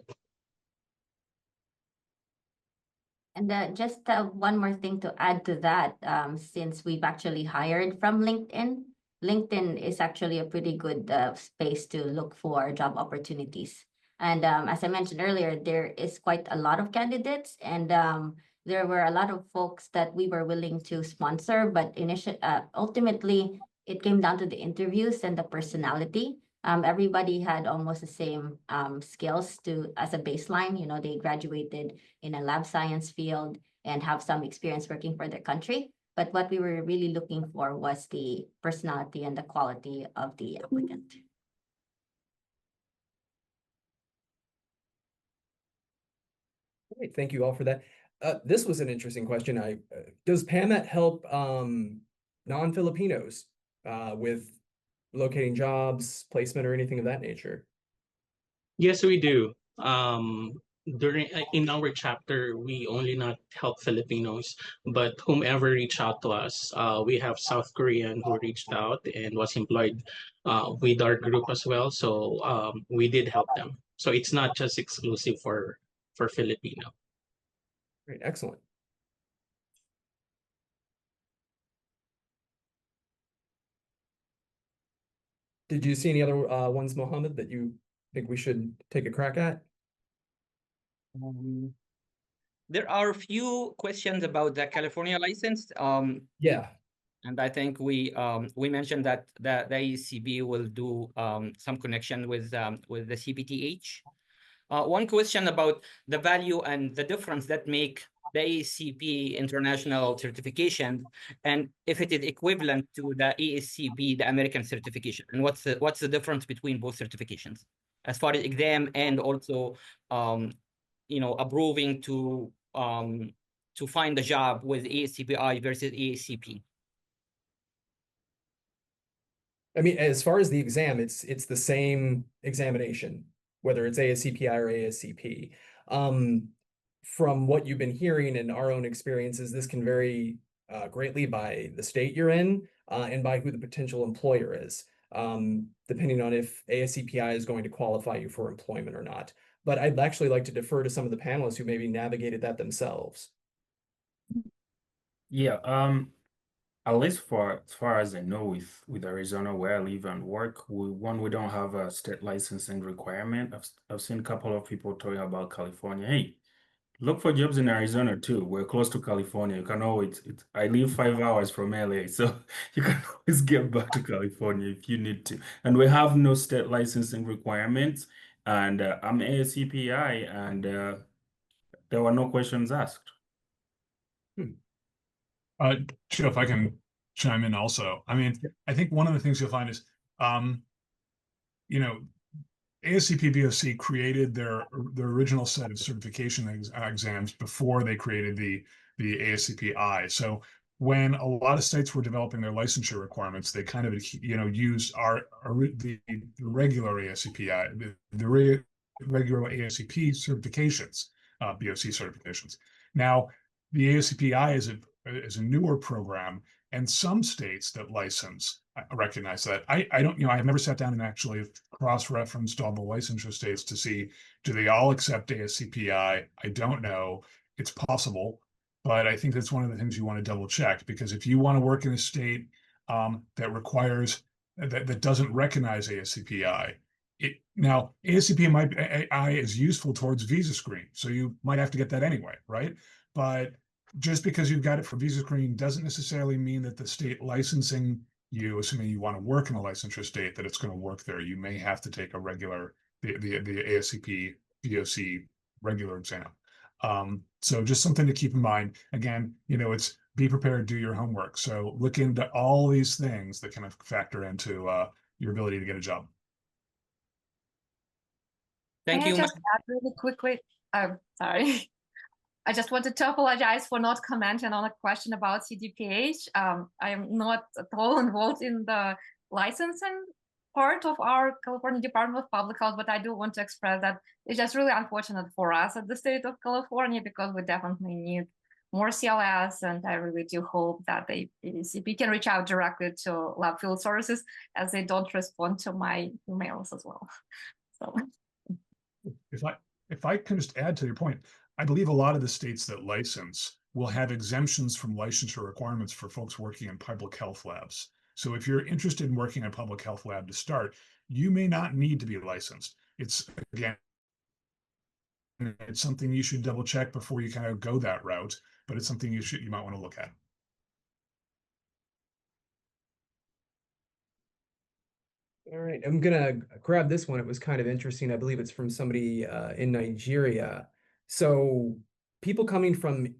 S3: And just one more thing to add to that, since we've actually hired from LinkedIn, LinkedIn is actually a pretty good space to look for job opportunities. And as I mentioned earlier, there is quite a lot of candidates, and there were a lot of folks that we were willing to sponsor, but ultimately, it came down to the interviews and the personality. Everybody had almost the same skills as a baseline. They graduated in a lab science field and have some experience working for their country. But what we were really looking for was the personality and the quality of the applicant.
S1: Great, thank you all for that. This was an interesting question. Does PAMET help non-Filipinos with locating jobs, placement, or anything of that nature?
S6: Yes, we do. In our chapter, we only not help Filipinos, but whomever reach out to us, we have South Korean who reached out and was employed with our group as well. So we did help them. So it's not just exclusive for Filipino.
S1: Great, excellent. Did you see any other ones, Mohammed, that you think we should take a crack at?
S2: There are a few questions about the California license.
S1: Yeah.
S2: And I think we mentioned that the ASCP will do some connection with the CPTH. One question about the value and the difference that make the ASCP international certification, and if it is equivalent to the ASCP, the American certification, and what's the difference between both certifications as far as exam and also approving to find a job with ASCPI versus ASCP.
S1: I mean, as far as the exam, it's the same examination, whether it's ASCPI or ASCP. From what you've been hearing and our own experiences, this can vary greatly by the state you're in and by who the potential employer is, depending on if ASCPI is going to qualify you for employment or not. But I'd actually like to defer to some of the panelists who maybe navigated that themselves.
S5: Yeah, at least as far as I know, with Arizona where I live and work, we don't have a state licensing requirement. I've seen a couple of people talking about California. Hey, look for jobs in Arizona too. We're close to California. You can always, I live 5 hours from LA, so you can always get back to California if you need to. And we have no state licensing requirements. And I'm ASCPI, and there were no questions asked.
S7: Joe, if I can chime in also. I mean, I think one of the things you'll find is, ASCP BOC created their original set of certification exams before they created the ASCPI. So when a lot of states were developing their licensure requirements, they kind of, used the regular ASCP, regular ASCP certifications, BOC certifications. Now, the ASCPI is a newer program, and some states that license recognize that. I don't, I've never sat down and actually cross-referenced all the licensure states to see, do they all accept ASCPI? I don't know. It's possible, but I think that's one of the things you want to double check, because if you want to work in a state that requires that doesn't recognize ASCPI, now ASCPI is useful towards visa screen, so you might have to get that anyway, right? But just because you've got it for visa screen doesn't necessarily mean that the state licensing you, assuming you want to work in a licensure state, that it's going to work there. You may have to take a regular the ASCP VOC regular exam. So just something to keep in mind. Again, it's be prepared, do your homework. So look into all these things that kind of factor into your ability to get a job.
S2: Thank
S4: Can I
S2: you.
S4: just add really quickly? Sorry. I just wanted to apologize for not commenting on a question about CDPH. I am not at all involved in the licensing part of our California Department of Public Health, but I do want to express that it's just really unfortunate for us at the state of California, because we definitely need more CLS, and I really do hope that the ASCP can reach out directly to Lab Field Services, as they don't respond to my emails as well. So,
S7: if I can just add to your point, I believe a lot of the states that license will have exemptions from licensure requirements for folks working in public health labs. So if you're interested in working in a public health lab to start, you may not need to be licensed. It's, again, it's something you should double check before you kind of go that route, but it's something you might want to look at.
S1: All right, I'm gonna grab this one. It was kind of interesting. I believe it's from somebody in Nigeria. So people coming from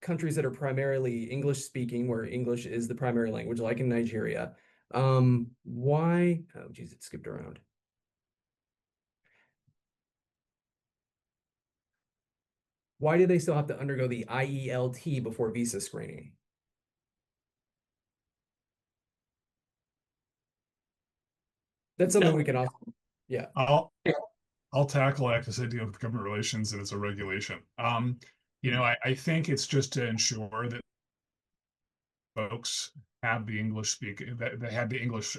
S1: countries that are primarily English speaking, where English is the primary language, like in Nigeria, why? Oh, geez, it skipped around. Why do they still have to undergo the IELT before visa screening? That's something we can also, yeah.
S7: I'll tackle it because I deal with government relations and it's a regulation. I think it's just to ensure that folks have the English that they have the English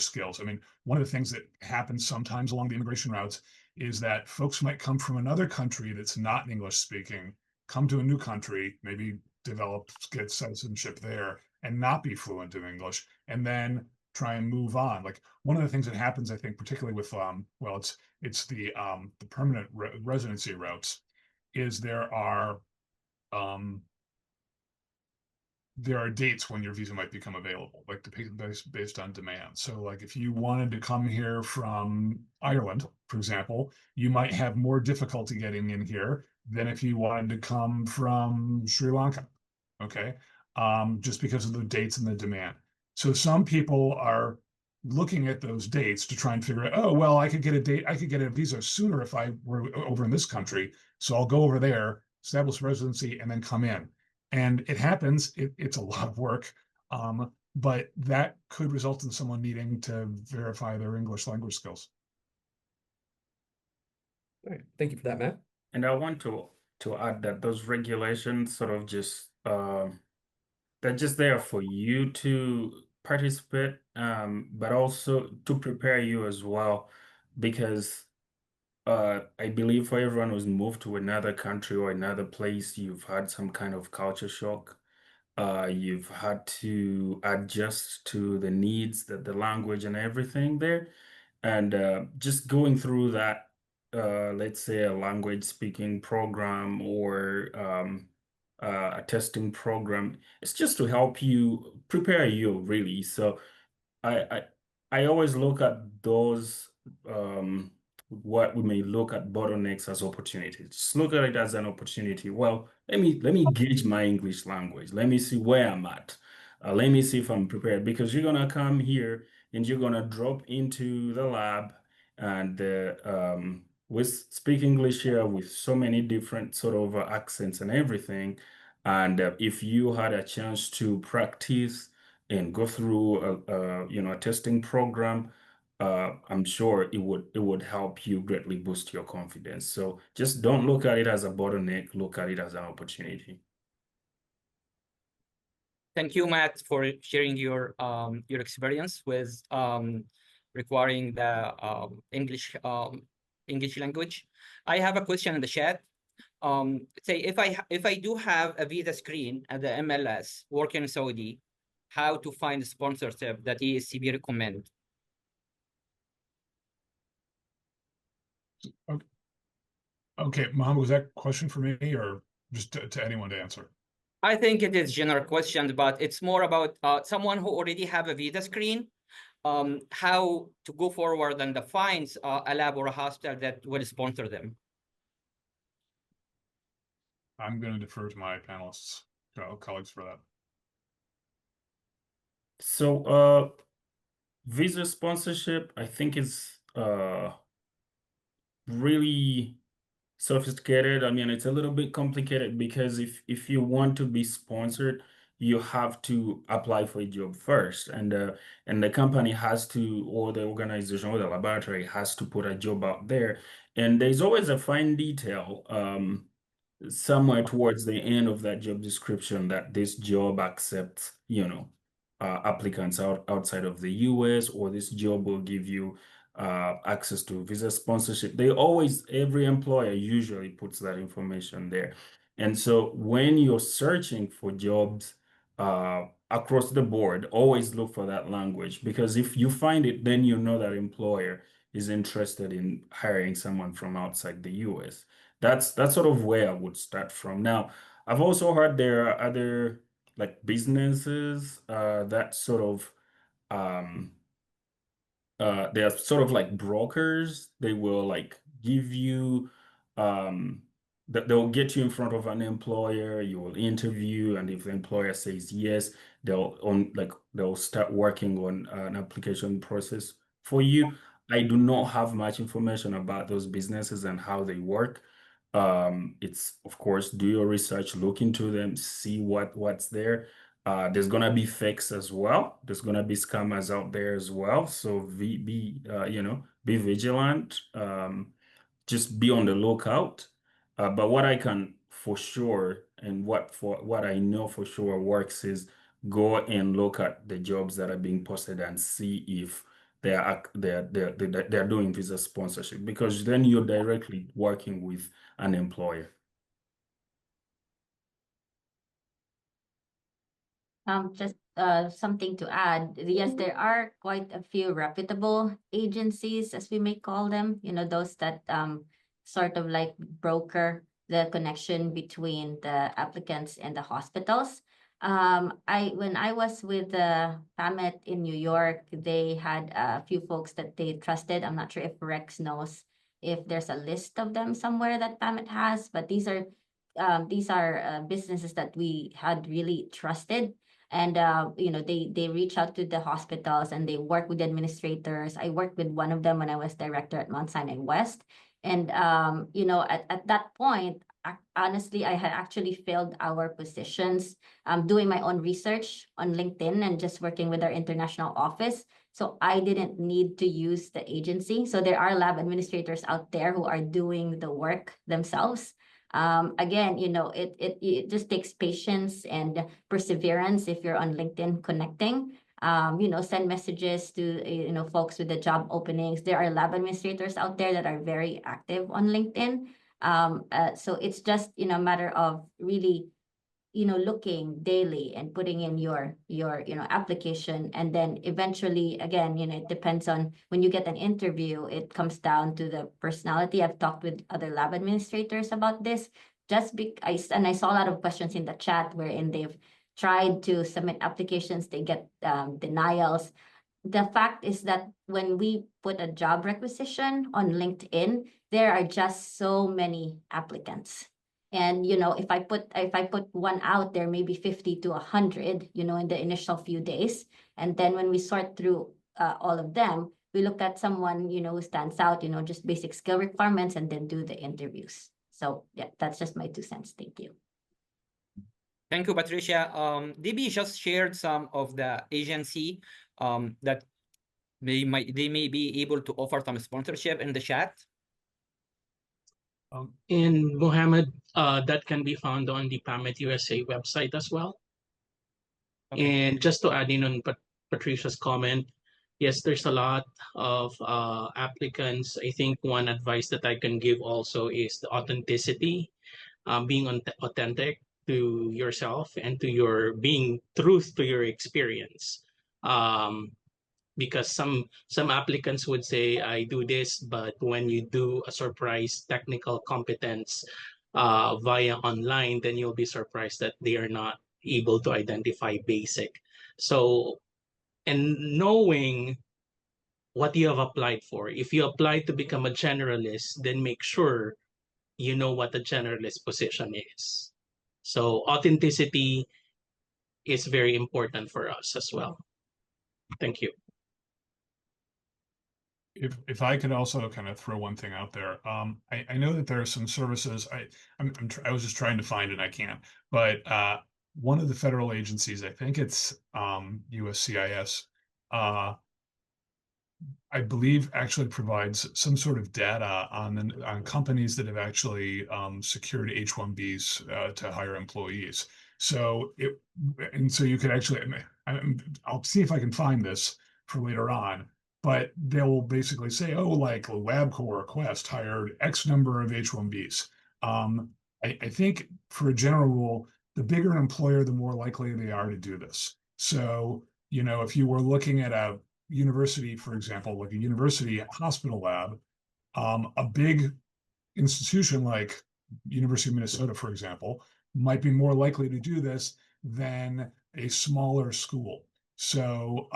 S7: skills. I mean, one of the things that happens sometimes along the immigration routes is that folks might come from another country that's not English speaking, come to a new country, maybe get citizenship there, and not be fluent in English, and then try and move on. Like, one of the things that happens, I think, particularly with it's the permanent residency routes, is there are dates when your visa might become available, like based on demand. So like if you wanted to come here from Ireland, for example, you might have more difficulty getting in here than if you wanted to come from Sri Lanka. Okay. Just because of the dates and the demand. So some people are looking at those dates to try and figure out, oh, well, I could get a visa sooner if I were over in this country. So I'll go over there, establish residency, and then come in. And it happens, it's a lot of work, but that could result in someone needing to verify their English language skills.
S1: All right, thank you for that, Matt.
S5: And I want to add that those regulations sort of just they're just there for you to participate, but also to prepare you as well, because I believe for everyone who's moved to another country or another place, you've had some kind of culture shock. You've had to adjust to the needs, the language and everything there. And just going through that, let's say a language speaking program or a testing program, it's just to help you prepare you really. So I I always look at those what we may look at bottlenecks as opportunities. Just look at it as an opportunity. Well, let me gauge my English language. Let me see where I'm at. Let me see if I'm prepared, because you're gonna come here and you're gonna drop into the lab, and we speak English here with so many different sort of accents and everything. And if you had a chance to practice and go through a testing program, I'm sure it would help you greatly boost your confidence. So just don't look at it as a bottleneck, look at it as an opportunity.
S2: Thank you, Matt, for sharing your experience with requiring the English language. I have a question in the chat. Say if I do have a visa screen at the MLS working in Saudi, how to find sponsorship that ASCP recommend?
S7: Okay, Mohammed, was that question for me or just to anyone to answer?
S2: I think it is general question, but it's more about someone who already have a visa screen, how to go forward and defines a lab or a hospital that will sponsor them.
S7: I'm going to defer to my panelists, colleagues for that.
S5: So visa sponsorship, I think is really sophisticated. I mean, it's a little bit complicated because if you want to be sponsored, you have to apply for a job first, and the company has to, or the organization or the laboratory has to put a job out there, and there's always a fine detail somewhere towards the end of that job description that this job accepts, applicants outside of the US, or this job will give you access to visa sponsorship. Every employer usually puts that information there. And so when you're searching for jobs across the board, always look for that language, because if you find it, then you know that employer is interested in hiring someone from outside the US. That's sort of where I would start from. Now, I've also heard there are other like businesses that sort of they're sort of like brokers. They will like give you that they'll get you in front of an employer, you will interview, and if the employer says yes, they'll start working on an application process for you. I do not have much information about those businesses and how they work. It's of course, do your research, look into them, see what's there. There's gonna be fakes as well. There's gonna be scammers out there as well. So be vigilant. Just be on the lookout. But what I can for sure, and what I know for sure works, is go and look at the jobs that are being posted and see if they're doing visa sponsorship, because then you're directly working with an employer.
S3: Just something to add. Yes, there are quite a few reputable agencies, as we may call them, those that sort of like broker the connection between the applicants and the hospitals. When I was with the PAMET in New York, they had a few folks that they trusted. I'm not sure if Rex knows if there's a list of them somewhere that PAMET has, but these are businesses that we had really trusted. And they reach out to the hospitals and they work with administrators. I worked with one of them when I was director at Mount Sinai West. And at that point, honestly, I had actually filled our positions doing my own research on LinkedIn and just working with our international office. So I didn't need to use the agency. So there are lab administrators out there who are doing the work themselves. Again, it just takes patience and perseverance if you're on LinkedIn connecting. Send messages to folks with the job openings. There are lab administrators out there that are very active on LinkedIn. So it's just a matter of really looking daily and putting in your application, and then eventually, again, it depends on when you get an interview, it comes down to the personality. I've talked with other lab administrators about this, and I saw a lot of questions in the chat wherein they've tried to submit applications, they get denials. The fact is that when we put a job requisition on LinkedIn, there are just so many applicants. And if I put one out, there may be 50 to 100, in the initial few days. And then when we sort through all of them, we look at someone, who stands out, just basic skill requirements, and then do the interviews. So yeah, that's just my 2 cents. Thank you.
S2: Thank you, Patricia. DB just shared some of the agency that they may be able to offer some sponsorship in the chat.
S6: And Mohammed, that can be found on the PAMET USA website as well.
S2: Okay.
S6: And just to add in on Patricia's comment, yes, there's a lot of applicants. I think one advice that I can give also is the authenticity, being authentic to yourself and to your being truth to your experience. Because some applicants would say, I do this, but when you do a surprise technical competence via online, then you'll be surprised that they are not able to identify basic. So, and knowing what you have applied for, if you applied to become a generalist, then make sure you know what the generalist position is. So authenticity is very important for us as well. Thank you.
S7: If I could also kind of throw one thing out there, I know that there are some services I was just trying to find it, I can't, but one of the federal agencies, I think it's USCIS, I believe actually provides some sort of data on companies that have actually secured H-1Bs to hire employees. So so you could actually, I'll see if I can find this for later on, but they'll basically say, oh, like LabCorp or Quest hired X number of H-1Bs. I think for a general rule, the bigger an employer, the more likely they are to do this. So, you know, if you were looking at a university, for example, like a university hospital lab, a big institution like University of Minnesota, for example, might be more likely to do this than a smaller school. So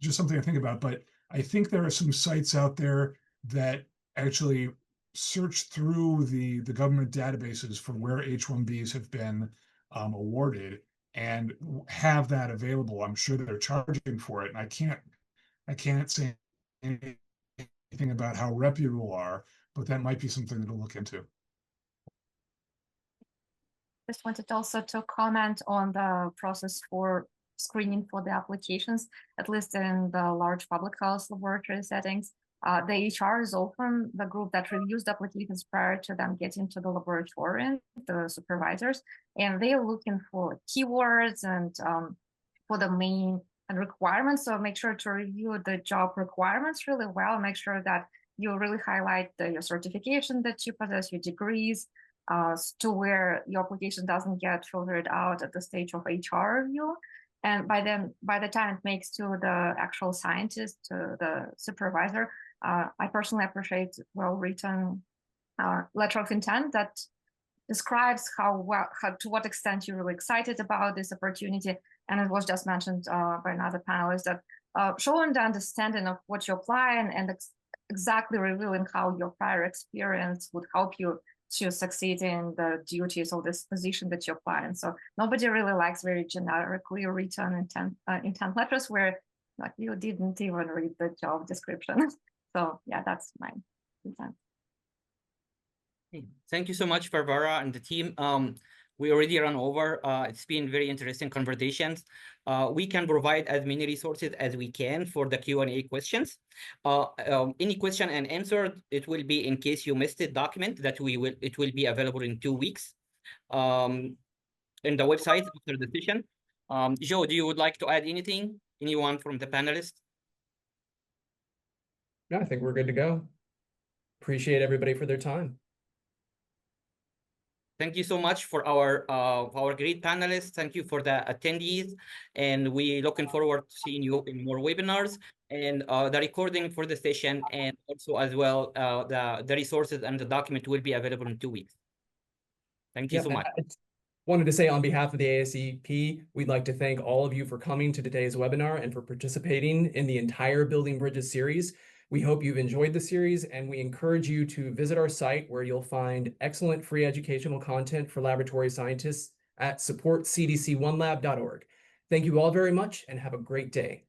S7: just something to think about. But I think there are some sites out there that actually search through the government databases for where H-1Bs have been awarded and have that available. I'm sure they're charging for it, and I can't say anything about how reputable are, but that might be something to look into.
S4: Just wanted also to comment on the process for screening for the applications, at least in the large public health laboratory settings. The HR is often the group that reviews the applications prior to them getting to the laboratory, the supervisors, and they're looking for keywords and for the main requirements. So make sure to review the job requirements really well. Make sure that you really highlight your certification that you possess, your degrees, to where your application doesn't get filtered out at the stage of HR review. And by the time it makes to the actual scientist, to the supervisor, I personally appreciate well-written letter of intent that describes how to what extent you're really excited about this opportunity. And it was just mentioned by another panelist that showing the understanding of what you apply and exactly revealing how your prior experience would help you to succeed in the duties of this position that you apply. And so nobody really likes very generically written intent letters where like you didn't even read the job description. So yeah, that's my intent.
S2: Thank you so much, Barbara and the team. We already ran over. It's been very interesting conversations. We can provide as many resources as we can for the Q&A questions. Any question and answer, it will be in case you missed it document that it will be available in 2 weeks in the website after the session. Joe, do you would like to add anything? Anyone from the panelists?
S1: No, I think we're good to go. Appreciate everybody for their time.
S2: Thank you so much for our great panelists. Thank you for the attendees, and we looking forward to seeing you in more webinars and the recording for the session, and also as well the resources and the document will be available in 2 weeks. Thank you so much.
S1: I wanted to say on behalf of the ASCP, we'd like to thank all of you for coming to today's webinar and for participating in the entire Building Bridges series. We hope you've enjoyed the series, and we encourage you to visit our site where you'll find excellent free educational content for laboratory scientists at supportcdc1lab.org. Thank you all very much and have a great day.